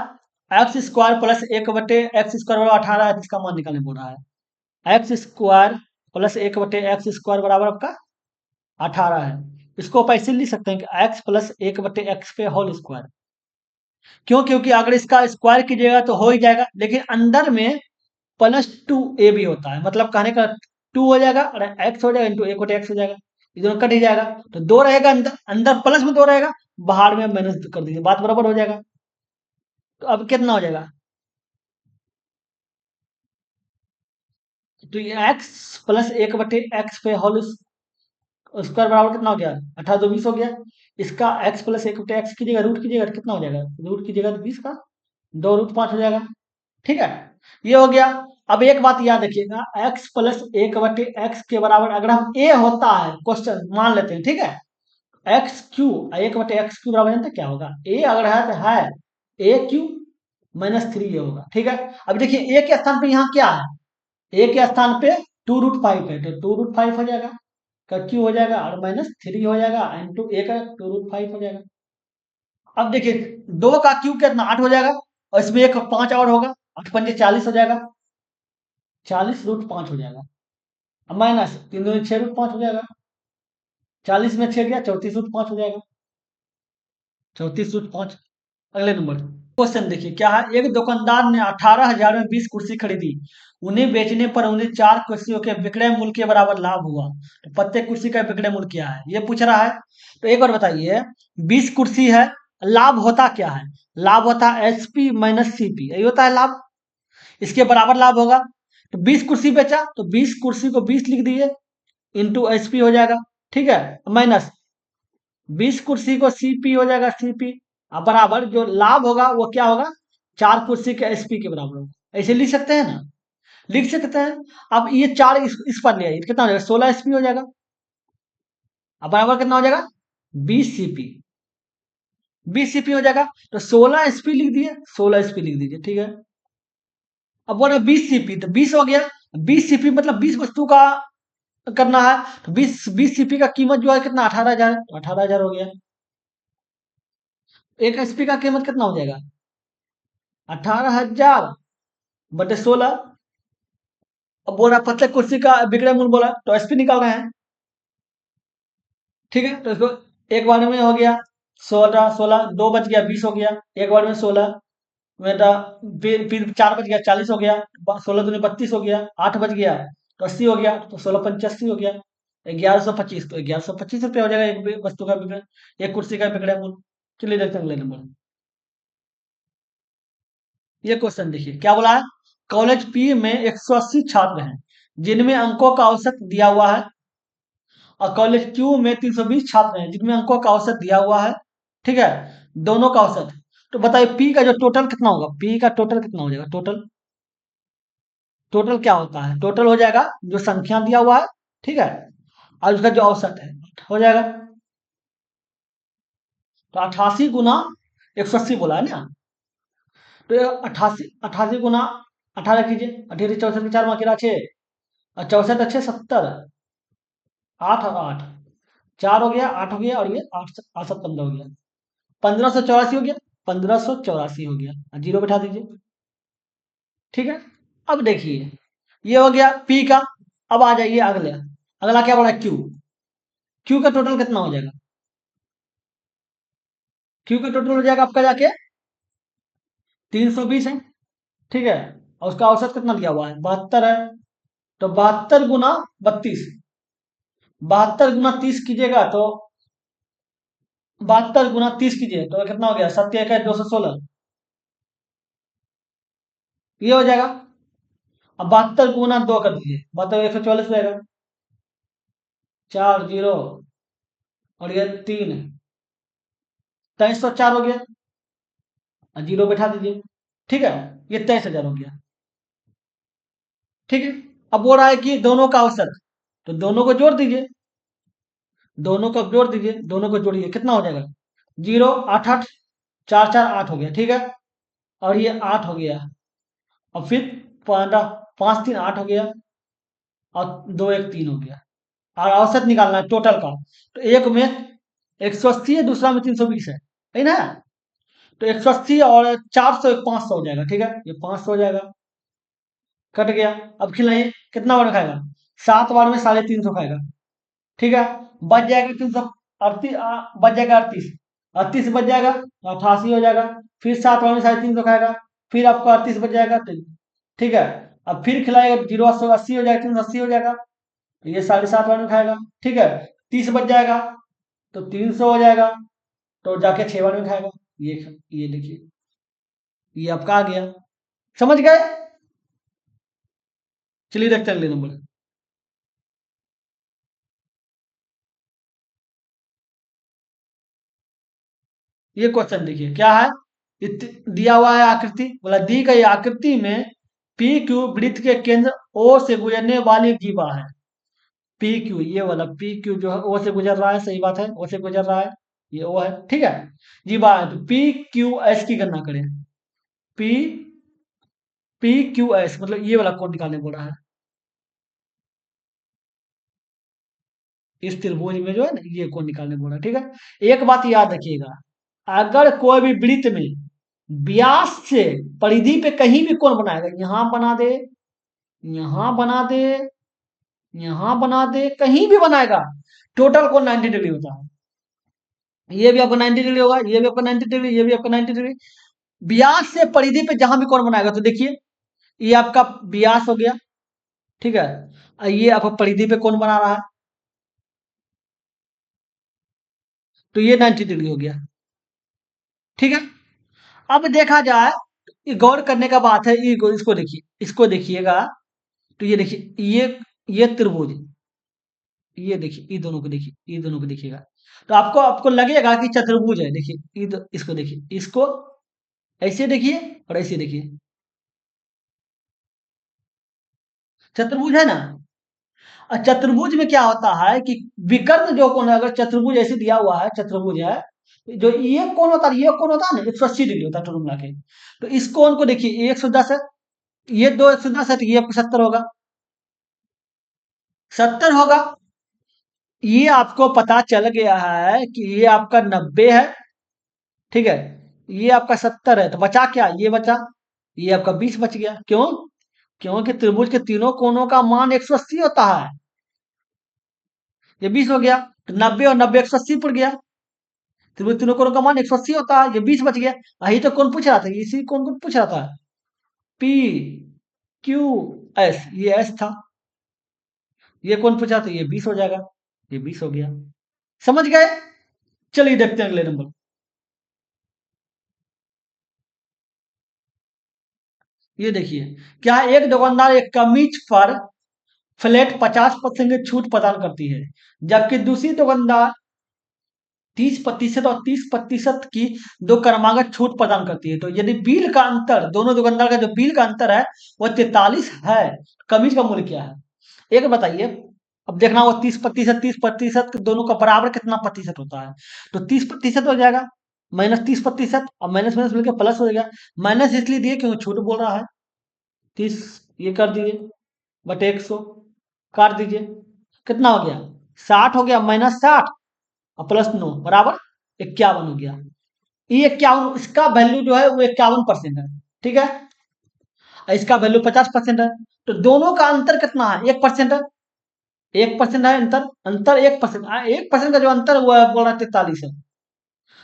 x² + 1/x² = 18 है, इसका मान निकालने बोल रहा है। x² + 1/x² बराबर आपका 18 है। इसको आप ऐसे लिख सकते हैं कि x + 1/x पे होल स्क्वायर, क्यों, क्योंकि अगर इसका स्क्वायर कीजिएगा तो हो ही जाएगा, लेकिन अंदर में +2a भी होता है, मतलब कहने का 2 हो जाएगा और x हो जाएगा इंटू 1/x हो जाएगा, ये दोनों कट ही जाएगा, तो 2 रहेगा अंदर, अंदर प्लस में 2 रहेगा, बाहर में माइनस कर दीजिए, बात बराबर हो जाएगा। तो अब कितना हो जाएगा, तो ये x + 1/x पे होल स्क्वायर बराबर कितना हो गया, 18×2 = 20 हो गया। इसका x + 1/x कीजिएगा, रूट कीजिएगा तो कितना हो जाएगा, रूट कीजिएगा तो 20 का 2√5 हो जाएगा, ठीक है। ये हो गया। अब एक बात याद रखिएगा, x + 1/x के बराबर अगर हम a होता है, क्वेश्चन मान लेते हैं, ठीक है, x³ 1/x³ बराबर जानते हैं क्या होगा, a अगर है तो है a³ -3 ये होगा, ठीक है। अब देखिए a के स्थान पे यहाँ क्या है, a के स्थान पे 2√5 है, तो 2√5 हो जाएगा, का क्यू हो जाएगा और -3 हो जाएगा, इंटू a का 2√5 हो जाएगा। अब देखिए 2 का क्यूब कितना 8 हो जाएगा, और इसमें एक 5 और होगा, 8×5 = 40 हो जाएगा, 40√5 हो जाएगा, अब माइनस 3×2 = 6√5 हो जाएगा, 40 में 6 गया 34√5 हो जाएगा, 34√5। अगले नंबर, क्वेश्चन देखिए क्या है, एक दुकानदार ने 18,000 में 20 कुर्सी खरीदी, उन्हें बेचने पर उन्हें 4 कुर्सियों के विक्रय मूल्य के बराबर लाभ हुआ, तो प्रत्येक कुर्सी का विक्रय मूल्य क्या है, ये पूछ रहा है। तो एक बार बताइए, 20 कुर्सी है, लाभ होता क्या है? लाभ होता है एसपी माइनस सीपी, यही होता है लाभ। इसके बराबर लाभ होगा। तो 20 कुर्सी बेचा तो 20 कुर्सी को 20 लिख दीजिए, इंटू एसपी हो जाएगा। ठीक है, माइनस 20 कुर्सी को सीपी हो जाएगा, सीपी। अब बराबर जो लाभ होगा वो क्या होगा? 4 कुर्सी के एसपी के बराबर होगा। ऐसे लिख सकते हैं ना? लिख सकते हैं। अब ये 4 इस पर ले आइए, कितना हो जाएगा? 16 एसपी हो जाएगा। अब बराबर कितना हो जाएगा? 20 सीपी। 20 सीपी हो जाएगा। तो 16 एसपी लिख दिए, 16 एसपी लिख दीजिए। ठीक है, अब बोला 20 सीपी, तो 20 हो गया। 20 सीपी मतलब 20 वस्तु का करना है। तो 20 सीपी का कीमत जो है कितना? 18,000। तो 18,000 हो गया। एक एसपी का कीमत कितना हो जाएगा? 18,000 बटे 16। अब बोल रहा प्रत्येक कुर्सी का विक्रय मूल्य बोला, तो एसपी निकाल रहे हैं। ठीक है, तो इसको एक बार में हो गया 16, 16 दो बच गया 20 हो गया। एक बार में 16 बेटा, फिर 4 बच गया 40 हो गया। 16 दूनी 32 हो गया। 8 बच गया तो 80 हो गया। तो 16 85 हो गया। 1125, तो 1125 रुपया हो जाएगा एक वस्तु का विक्रय, एक कुर्सी का विक्रय मूल्य। चलिए देखते हैं अगले नंबर। ये क्वेश्चन देखिए क्या बोला है। कॉलेज पी में 180 छात्र हैं जिनमें अंकों का औसत दिया हुआ है, और कॉलेज क्यू में 320 छात्र हैं जिनमें अंकों का औसत दिया हुआ है। ठीक है, दोनों का औसत। तो बताइए पी का जो टोटल कितना होगा? पी का टोटल कितना हो जाएगा? टोटल, टोटल क्या होता है? टोटल हो जाएगा जो संख्या दिया हुआ है, ठीक है, और उसका जो औसत है हो जाएगा। तो 88 गुना 180 बोला है ना। तो 88 88 गुना 18 कीजिए। 18 64 के 4 माँ 6 और 64 अच्छे 70, 8 और 8, 4 हो गया, 8 हो गया, और ये 8 8 7 15 हो गया। 1584 हो गया। 1584 हो गया, जीरो बैठा दीजिए। ठीक है, अब देखिए ये हो गया पी का। अब आ जाइए अगले, अगला क्या बोला? क्यू। क्यू का टोटल कितना हो जाएगा? क्यू का टोटल हो जाएगा आपका जाके 320 है। ठीक है, और उसका औसत कितना दिया हुआ है? 72 है। तो 72 गुना 32, 72 गुना 30 कीजिएगा तो 72 गुना 30 कीजिए तो कितना हो गया? 7 216, ये हो जाएगा। अब 72 गुना 2 कर दीजिए, 72 144 हो जाएगा। 4 जीरो और ये 3, 2304 हो गया, और जीरो बैठा दीजिए। ठीक है, ये 23,000 हो गया। ठीक है, अब बोल रहा है कि दोनों का औसत, तो दोनों को जोड़ दीजिए। दोनों को जोड़ दीजिए, दोनों को जोड़िए, कितना हो जाएगा? 0 8 8 4 4 8 हो गया। ठीक है, और ये 8 हो गया, और फिर 15 5 3 8 हो गया, और 2 1 3 हो गया। और औसत निकालना है टोटल का। तो एक में 180 है, दूसरा में 320 है ना। तो 180 और 400 एक 500 हो जाएगा। ठीक है, ये 500 हो जाएगा, कट गया। अब खिलाइए, कितना बार खाएगा? 7 बार में 350 खाएगा। ठीक है, बच जाएगा 338, बच जाएगा 38, 38 बच जाएगा तो 88 हो जाएगा। फिर 7 बार में 350 खाएगा, फिर आपको 38 बच जाएगा। तो ठीक है, अब फिर खिलाएगा, 0 80 हो जाएगा, 380 हो जाएगा। तो ये 7.5 बार में खाएगा। ठीक है, 30 बच जाएगा तो 300 हो जाएगा, तो जाके 6 बार में खाएगा। ये देखिए, ये आपका आ गया। समझ गए? चलिए देखते हैं अगले नंबर। ये क्वेश्चन देखिए क्या है। दिया हुआ है आकृति, बोला दी गई आकृति में पी क्यू वृत्त के केंद्र ओ से गुजरने वाली जीवा है। पी क्यू, ये वाला पी क्यू जो है ओ से गुजर रहा है, सही बात है, ओ से गुजर रहा है, ये ओ है। ठीक है, जीवा है, तो पी क्यू एस की गणना करें। पी पी क्यू एस मतलब ये वाला कोण निकालने बोल रहा है। इस त्रिभुज में जो है ना, ये कोण निकालने बोल रहा है। ठीक है, एक बात याद रखिएगा, अगर कोई भी वृत्त में व्यास से परिधि पे कहीं भी कोण बनाएगा, यहां बना दे, यहां बना दे, यहां बना दे, कहीं भी बनाएगा, टोटल कोण 90 डिग्री होता है। ये भी आपका 90 डिग्री होगा, ये भी आपका 90 डिग्री, ये भी आपका 90 डिग्री। व्यास से परिधि पे जहां भी कोण बनाएगा, तो देखिए ये आपका व्यास हो गया। ठीक है, और ये आपका परिधि पे कोण बना रहा है, तो ये 90 डिग्री हो गया। ठीक है। अब देखा जाए, ये गौर करने का बात है, इसको देखिए, इसको देखिएगा, तो ये देखिए, ये त्रिभुज, ये देखिए, ये दोनों को देखिए, ये दोनों को देखिएगा, तो आपको आपको लगेगा कि चतुर्भुज है। देखिए, इसको देखिए, इसको ऐसे देखिए और ऐसे देखिए, चतुर्भुज है ना। और चतुर्भुज में क्या होता है कि विकर्ण जो कोण है, अगर चतुर्भुज ऐसे दिया हुआ है, चतुर्भुज है, जो ये कोण होता है, ये कोण होता है ना, 180 डिग्री होता है टोटल मिला के। तो इस कोण को देखिए, ये 110 है, ये दो 110 है, तो ये आपको 70 होगा, 70 होगा। ये आपको पता चल गया है कि ये आपका 90 है, ठीक है, ये आपका 70 है, तो बचा क्या, ये बचा, ये आपका 20 बच गया। क्यों? क्योंकि त्रिभुज के तीनों कोणों का मान 180 होता है, ये 20 हो गया, तो 90 और 90 180 पड़ गया, त्रिभुज तीनों कोणों का मान 180 होता है, ये 20 बच गया। यही तो कौन पूछ रहा था, इसी कौन को पूछ रहा था, पी क्यू एस, ये एस था, ये कौन पूछा, था ये 20 हो जाएगा, ये 20 हो गया। समझ गए? चलिए देखते हैं अगले नंबर। ये देखिए, क्या है, एक दुकानदार एक कमीज पर फ्लैट 50% की छूट प्रदान करती है, जबकि दूसरी दुकानदार 30% और 30% की दो क्रमागत छूट प्रदान करती है। तो यदि बिल का अंतर, दोनों दुकानदार का जो बिल का अंतर है वह 43 है, कमीज का मूल्य क्या है? एक बताइए। अब देखना, वो 30% दोनों का बराबर कितना प्रतिशत होता है, तो 30% हो जाएगा, माइनस 30%, और माइनस माइनस मिलकर प्लस हो जाएगा। माइनस इसलिए दिए क्योंकि छूट बोल रहा है। 30 ये कर दीजिए, बटे 100, काट दीजिए, कितना हो गया, 60 हो गया, माइनस 60 और प्लस 9 बराबर 51 हो गया। ये 51, इसका वैल्यू जो है वो 51% है, ठीक है, और इसका वैल्यू 50% है। तो दोनों का अंतर कितना है, 1% है, 1% है अंतर, अंतर 1%, 1% का जो अंतर है वो बोल रहा है 43 है।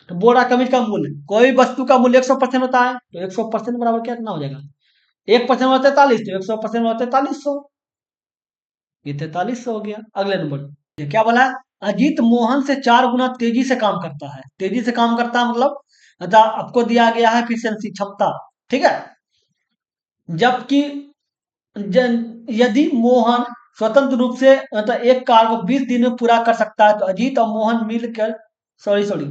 तो बोल रहा है कमीज का मूल्य, कोई वस्तु का मूल्य 100% होता है, तो 100% बराबर क्या कितना हो जाएगा, 1% होता है 43, तो 100% होता है 4300, ये 4300 हो गया। अगले नंबर, ये क्या बोला है, अजीत मोहन से 4 गुना तेजी से काम करता है, तेजी से काम करता है मतलब, आपको दिया गया है एफिशिएंसी, क्षमता, ठीक है, जबकि यदि मोहन स्वतंत्र रूप से मतलब एक कार्य को 20 दिन में पूरा कर सकता है, तो अजीत और मोहन मिलकर, सॉरी सॉरी,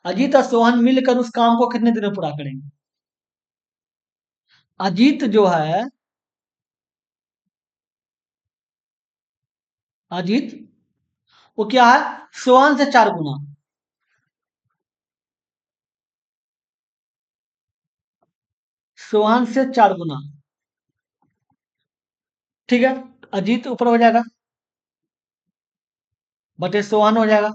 अजीत और सोहन मिलकर उस काम को कितने दिन में पूरा करेंगे? अजीत जो है, अजीत वो क्या है, सोहन से 4 गुना, सोहन से 4 गुना, ठीक है, अजीत ऊपर हो जाएगा, बटे सोहन हो जाएगा,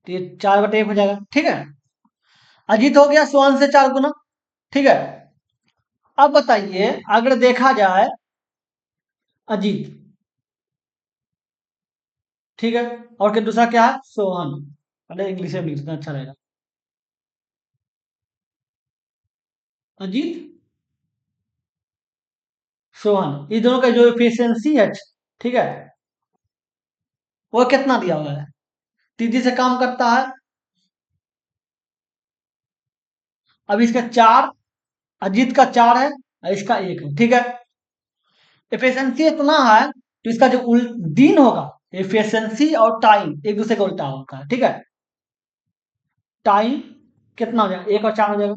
तो ये 4/1 हो जाएगा, ठीक है। अजीत हो गया सोहन से 4 गुना, ठीक है। अब बताइए, अगर देखा जाए, अजीत, ठीक है, और क्या दूसरा क्या है, सोहन, अरे इंग्लिश में लिखना अच्छा रहेगा, अजीत सोहन, ये दोनों का जो एफिशिएंसी है, ठीक है, वो कितना दिया हुआ है, तेजी से काम करता है। अब इसका 4, अजीत का 4 है और इसका 1 है, ठीक है। एफिशिएंसी इतना है, तो इसका जो दिन होगा, एफिशिएंसी और टाइम एक दूसरे का उल्टा होता है, ठीक है। टाइम कितना हो जाएगा, 1 और 4 हो जाएगा।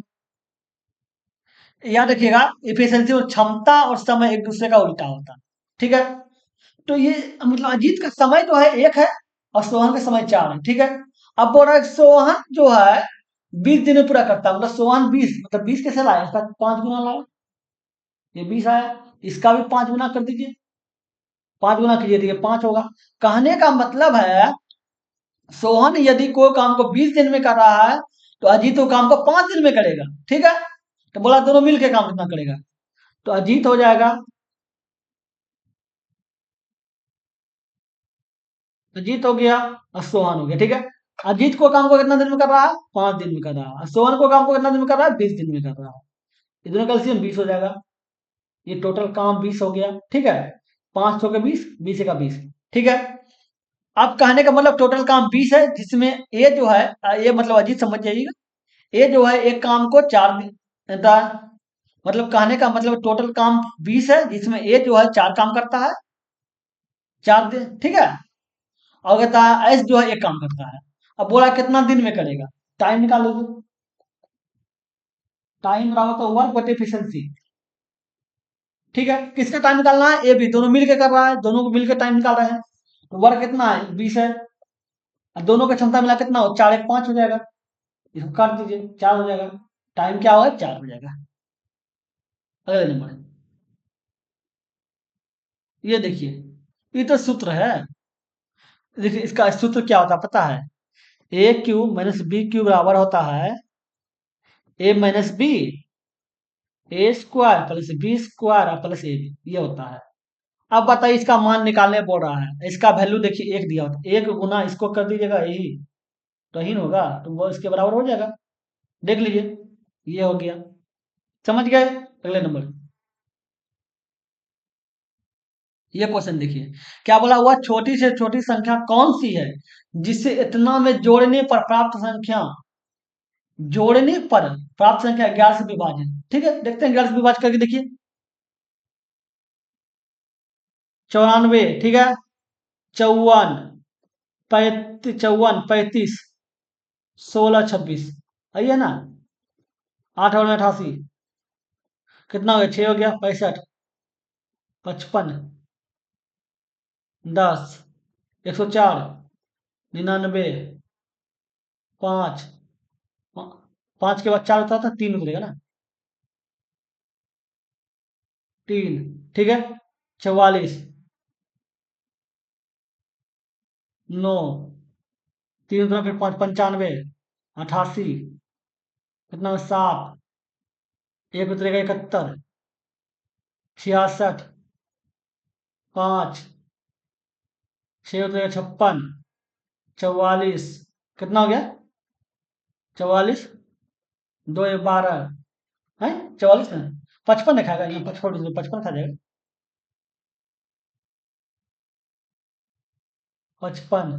याद रखिएगा, एफिशिएंसी और क्षमता और समय एक दूसरे का उल्टा होता है, ठीक है। तो ये मतलब अजीत का समय जो है 1 है और सोहन का समय 4 है, ठीक है। अब बोल रहा है सोहन जो है 20 दिन में पूरा करता है, मतलब सोहन 20, मतलब 20 कैसे लाया, इसका 5 गुना लाया, ये 20 आया, इसका भी 5 गुना कर दीजिए, 5 गुना कीजिए तो ये 5 होगा। कहने का मतलब है, सोहन यदि कोई काम को 20 दिन में कर रहा है, तो अजीत वो काम को 5 दिन में करेगा, ठीक है। तो बोला दोनों मिलकर काम कितना करेगा, तो अजीत हो जाएगा, अजीत हो गया और सोहन हो गया, ठीक है। अजीत को काम को कितना दिन में कर रहा है, 5 दिन में कर रहा है, और सोहन को काम को कितना दिन में कर रहा है, 20 दिन में कर रहा है, ये दोनों का एलसीएम 20 हो जाएगा, ये टोटल काम 20 हो गया, ठीक है। 500 का 20, 20 का 20, ठीक है। अब कहने का मतलब टोटल काम 20 है, जिसमें ए जो है ये मतलब अजीत समझ जाइएगा। ए जो है एक काम को 4 दिन देता है। मतलब कहने का मतलब टोटल काम 20 है, जिसमें ए जो है 4 काम करता है, 4 दिन, ठीक है। और कहता है एस जो है एक काम करता है। अब बोला कितना दिन में करेगा, टाइम निकालो तो। टाइम बराबर तो वर्क बटे एफिशिएंसी। ठीक है, किसका टाइम निकालना है, ए बी दोनों मिलकर कर रहा है, दोनों को मिलकर टाइम निकाल रहे हैं। तो वर्क कितना है, 20 है। और दोनों का क्षमता मिला कितना हो, 4 1 5 हो जाएगा। इसको काट दीजिए, 4 हो जाएगा। टाइम क्या होगा, 4 हो जाएगा। अगले नंबर, ये देखिए, ये तो सूत्र है। देखिए इसका सूत्र क्या होता है पता है, a cube minus b cube बराबर होता है a minus b, a square plus b square plus a b, ये होता है। अब बताइए इसका मान निकालने बोल रहा है, इसका वैल्यू देखिए एक दिया होता है, एक गुना इसको कर दीजिएगा यही, तो ही होगा, तो वो इसके बराबर हो जाएगा। देख लीजिए, ये हो गया। समझ गए। अगले नंबर, ये क्वेश्चन देखिए, क्या बोला हुआ, छोटी से छोटी संख्या कौन सी है जिससे इतना में जोड़ने पर प्राप्त संख्या, जोड़ने पर प्राप्त संख्या 11 से विभाजन। ठीक है, देखते हैं 11 से विभाजन करके देखिए। 94, ठीक है, 54, 54, 35, 16, 26, आइए ना। 8 और 88, कितना हो गया, 6 हो गया, 65, 55, 10, 104, 99, 5, 5 के बाद 4 होता था, 3 उतरेगा ना, 3, ठीक है, 44, 9, 3 उतरा, फिर 5, 95, 88, कितना 7, एक उतरेगा 71, 66, 5, 6 उतरेगा 56, 44, कितना हो गया, 44, 2 12 है, 44 है, 55 दिखाएगा, यहाँ 55, 55 खा जाएगा, 55,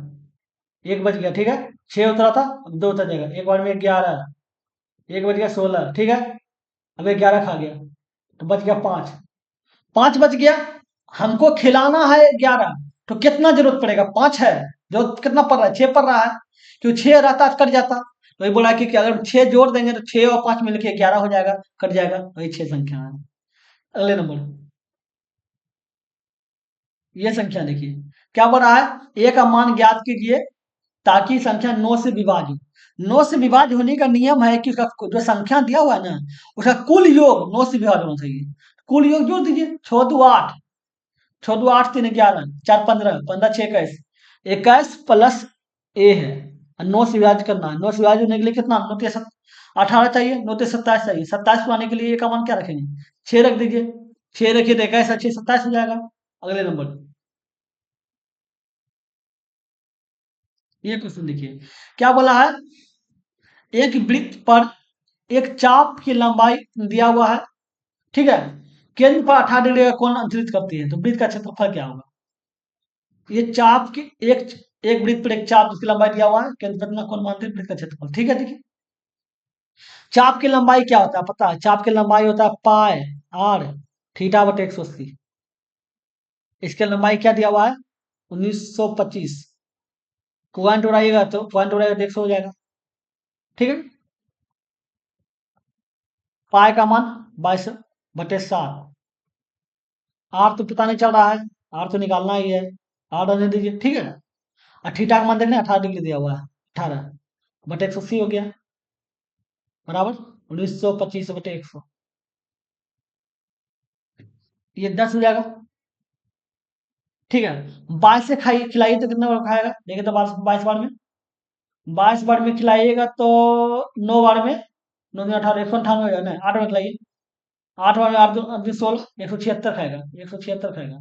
एक बच गया, ठीक है, 6 उतरा था, अब 2 उतर जाएगा, एक बार में 11, एक बच गया 16, ठीक है, अब 11 खा गया, तो बच गया 5, 5 बच गया। हमको खिलाना है 11, तो कितना जरूरत पड़ेगा, 5 है, जरूरत कितना पड़ रहा है, 6 पड़ रहा है, क्यों 6 रहता तो कट जाता। तो वही बोला कि अगर 6 जोड़ देंगे तो 6 और 5 मिलके 11 हो जाएगा, कट जाएगा, वही 6 संख्या है। अगले नंबर, ये संख्या देखिए, क्या बोल रहा है, ए का मान ज्ञात कीजिए ताकि संख्या 9 से विभाज्य हो। 9 से विभाज्य होने का नियम है कि उसका जो संख्या दिया हुआ है ना, उसका कुल योग 9 से विभाज्य होना चाहिए। कुल योग जोड़ दीजिए, 6 2 8, 6 2 8 3 11, 4 15, 15 6 21, 21 प्लस ए है, 9 से विभाज्य करना है। 9 से विभाज्य होने के लिए कितना, 9 18 चाहिए, 9 27 चाहिए, 27 को आने के लिए ए का मान क्या रखेंगे, 6 रख दीजिए, 6 रखिए तो 21 6 27 हो जाएगा। अगले नंबर, ये क्वेश्चन देखिए, क्या बोला है, एक वृत्त पर एक चाप की लंबाई दिया हुआ है, ठीक है, केंद्र पर 18 डिग्री का कोण अंतरित करती है, तो वृत्त का क्षेत्रफल क्या होगा। ये चाप की एक, एक वृत्त पर एक चाप जिसकी लंबाई दिया हुआ है, केंद्र पर इतना कोण मानते हैं, वृत्त का क्षेत्रफल, ठीक है। देखिए चाप की लंबाई क्या होता है पता है, चाप की लंबाई होता है पाए आर थीटा बटे 180। इसकी लंबाई क्या दिया हुआ है, 1925, पॉइंट उड़ाइएगा तो पॉइंट उड़ाइएगा तो 100 हो जाएगा, ठीक है। पाए का मान 22/7, आर तो पता नहीं चल रहा है, आर तो निकालना ही है, आर रहने दीजिए, ठीक है। और थीटा का मान देख लें, 18 डिग्री दिया हुआ है, 18/180 हो गया, बराबर 1925/100, ये 10 हो जाएगा, ठीक है। 22 से खाइए खिलाइए तो कितना बार खाएगा, देखिए तो 22 बार में, 22 बार में खिलाइएगा तो 9 बार में, 9 दिन 18, 198 हो जाएगा ना, 8 बार खिलाइए, 8 बार में 8 2 8 16, 176 खाएगा, 176 खाएगा,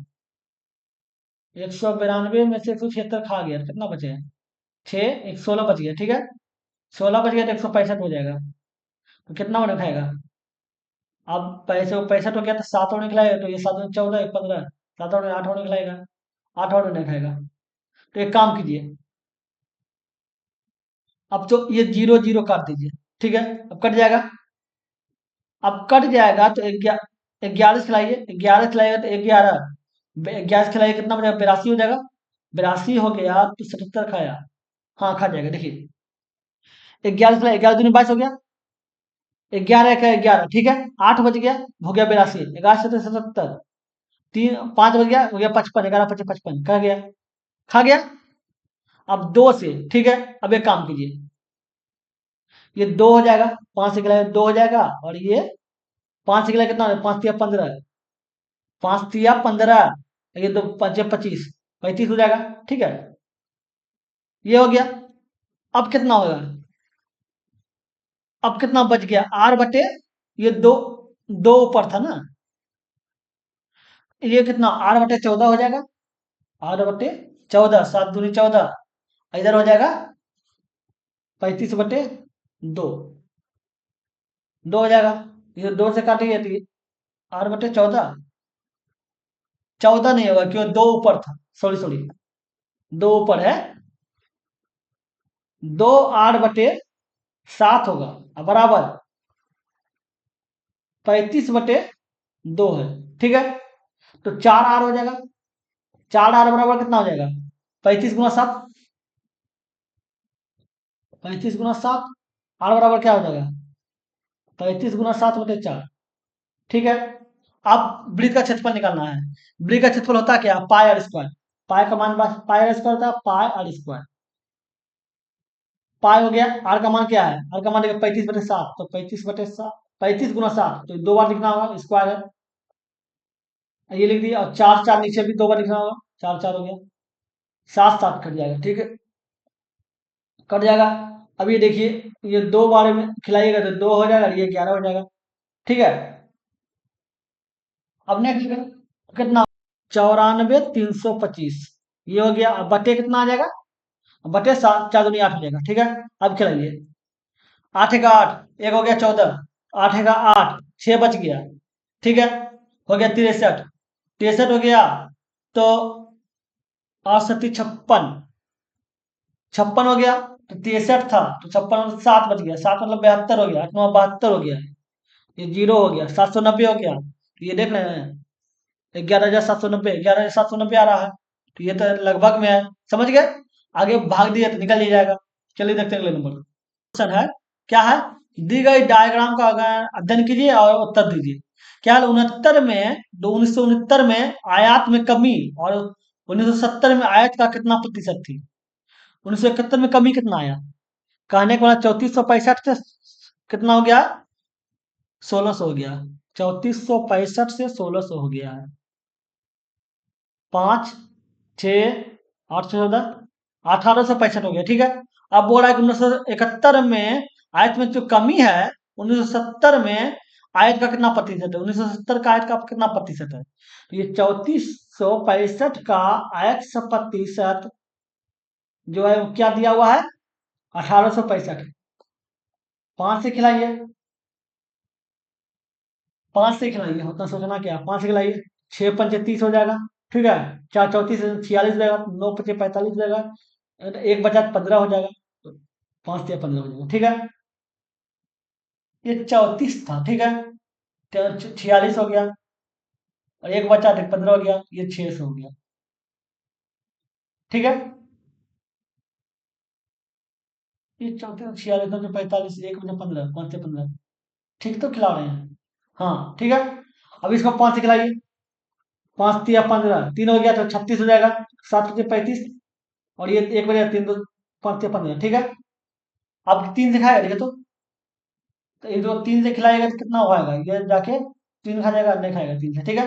192 में से 176 खा गया, कितना बचे, 6 एक 16 बच गया, ठीक है, 16 बच गया तो 165 हो जाएगा, तो कितना बड़ा खाएगा। अब पैसे 65 हो गया तो 7 और निकलाएगा, तो ये 7 14 1 15, 7 और 8 और निकलाएगा, 8 और नहीं खाएगा, तो एक काम कीजिए, अब तो ये जीरो जीरो काट दीजिए, ठीक है, अब कट जाएगा। अब कट जाएगा तो 11 खिलाइए, 11 खिलाइएगा तो 11 खिलाइए कितना बचेगा, 82 हो जाएगा। 82 हो गया तो 77 खाया, हाँ खा जाएगा। देखिए 11 खिलाइए, 11 दूनी 22 हो गया, 11 का 11, ठीक है, 8 बच गया, हो गया 82, 11 से 77, तीन 5 बच गया, हो गया 55, 11 5 55, खा गया, खा गया। अब दो से, ठीक है, अब एक काम कीजिए, ये दो हो जाएगा, 5 से खिलाए दो हो जाएगा, और ये 5 से खिलाए कितना हो, 5 तिया 15, 5 तिया 15, ये दो 5 25, 35 हो जाएगा, ठीक है, ये हो गया। अब कितना होगा, अब कितना बच गया, आर बटे ये दो, दो ऊपर था ना, ये कितना आर बटे 14 हो जाएगा, आर बटे 14, 7 दूनी 14, इधर हो जाएगा 35 बटे 2, 2 हो जाएगा, ये 2 से काटेंगे तो आर बटे 14, 14 नहीं होगा क्यों, दो ऊपर था, सॉरी सॉरी, दो ऊपर है, 2 8 बटे 7 होगा, अब बराबर 35 बटे 2 है, ठीक है, तो 4 आर हो जाएगा, 4 आर बराबर कितना हो जाएगा, 35 गुना 7, 35 गुना 7, आर बराबर क्या हो जाएगा, 35 गुना 7 बटे 4, ठीक है। अब वृत्त का क्षेत्रफल निकालना है, वृत्त का क्षेत्रफल होता है क्या, पाई आर स्क्वायर, पाई का मान पाई आर स्क्वायर होता है, पाई आर स्क्वायर, पाई हो गया, आर का मान क्या है, आर का मान 35 बटे 7, तो 35 बटे 7, 35 गुना 7, तो 2 बार लिखना होगा, स्क्वायर है, ये लिख दिया, और 4 4 नीचे भी 2 बार लिखना होगा, 4 4 हो गया, 7 7 कट जाएगा, ठीक है, कट जाएगा। अब ये देखिए, ये 2 बार में खिलाइएगा तो 2 हो जाएगा, और ये 11 हो जाएगा, ठीक है। अब नेक्स्ट कितना, 94 325, ये हो गया, अब बटे कितना आ जाएगा, बटे 7 4 दूनी 8 हो जाएगा, ठीक है। अब खिलाइए, 8 का 8, एक हो गया 14, 8 का 8, 6 बच गया, ठीक है, हो गया 63, 63 हो गया, तो 8 7 56, 56 हो गया, तो 63 था, तो 56 में 7 बच गया, 7 मतलब 72 हो गया, 8 9 72 हो गया, ये जीरो हो गया, 790 हो गया, तो ये देख रहे हैं 11,790, 11,790 आ रहा है, तो ये तो लगभग में है, समझ गए। आगे भाग दिया तो निकल ही जाएगा। चलिए देखते हैं अगले नंबर। क्वेश्चन है, क्या है, दी गई डायग्राम का अध्ययन कीजिए और उत्तर दीजिए। क्या है, 1969 में आयात में कमी और 1970 में आयत का कितना प्रतिशत थी। 1971 में कमी कितना आया, कहने के बाद 3465 से कितना हो गया, 1600 हो गया, 3465 से 1600 हो गया है, 5 6 8 14 1865 हो गया, ठीक है। अब बोल रहा है कि 1971 में आयत में जो कमी है, 1970 में आयत का कितना प्रतिशत है, 1970 का आयत का कितना प्रतिशत है, तो ये 3465 का आयत से प्रतिशत जो है वो क्या दिया हुआ है, 1865, 5 से खिलाइए, 5 से खिलाइए, उतना सोचना क्या, 5 से खिलाइए, 6 पंचे 30 हो जाएगा, ठीक है, 4 34 46 हो जाएगा, 9 पचे 45 हो जाएगा, एक बचा 15 हो जाएगा, तो 5 या 15 हो जाएगा, ठीक है। ये 34 था, ठीक है, 46 हो गया, और एक बचा 15 हो गया, ये 600 हो गया, ठीक है। ये 34 46 एक बचा 15, 5 से 15, ठीक तो खिला रहे हैं, हाँ ठीक है। अब इसको 5 से खिलाइए, 5 तिया 15, 3 हो गया तो 36 हो जाएगा, 7 पचे 35, और ये एक बजे 3 2 5 से 15, ठीक है। अब 3 से खाएगा, ठीक है, तो ये जो 3 से खिलाएगा तो कितना होगा, ये जाके 3 खा जाएगा, नहीं खाएगा 3 से, ठीक है।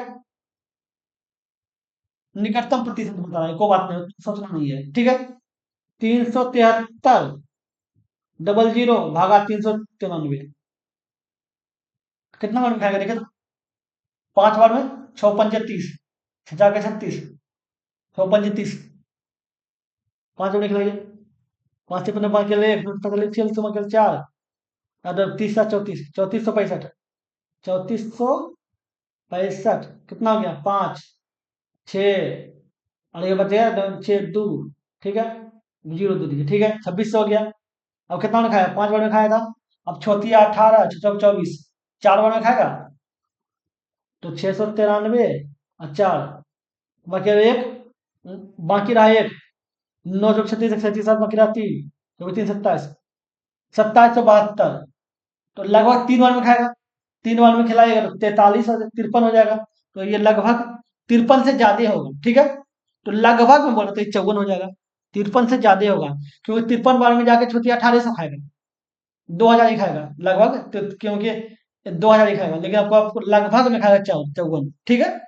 निकटतम प्रतिशत बता रहा है, कोई बात नहीं, सोचना नहीं है, ठीक है। 373 डबल जीरो भागा 393, कितना बार में खाएगा देखे तो, 5 बार में, 6 पंचे 30, 6 4 के 36, 6 पंचे 30, 5 बड़े खिलाइए, 5 से 15 5 के लिए 1 45 4, अदर 30 7 34, 3465, 3465 कितना हो गया, 5 6, और ये बच गया 6 2 ठीक है, जीरो दे दीजिए। ठीक है, 26 हो गया। अब कितना ने खाया, 5 बार में खाया था। अब चौथिया 18, 24, 4 बार में खाएगा, तो 693 और 4, बाकी अब एक, बाकी रहा एक, 936, 137, बाकी रहा 3, तो 3 27, 2772। तो लगभग 3 बार में खाएगा, 3 बार में खिलाएगा तो 43 और 53 हो जाएगा। तो ये लगभग 53 से ज्यादा होगा। ठीक है, तो लगभग में बोला तो ये 54 हो जाएगा, 53 से ज्यादा होगा। क्योंकि 53 बार में जाके छुट्टी 1800 खाएगा, 2000 ही खाएगा लगभग, तो क्योंकि 2000 ही खाएगा, लेकिन आपको आपको लगभग में खाएगा 54। ठीक है,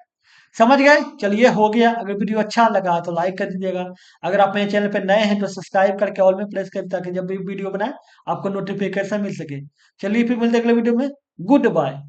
समझ गए। चलिए, हो गया। अगर वीडियो अच्छा लगा तो लाइक कर दीजिएगा। अगर आप मेरे चैनल पे नए हैं तो सब्सक्राइब करके ऑल में प्रेस करें, ताकि जब भी वीडियो बनाए आपको नोटिफिकेशन मिल सके। चलिए फिर मिलते हैं अगले वीडियो में। Good bye.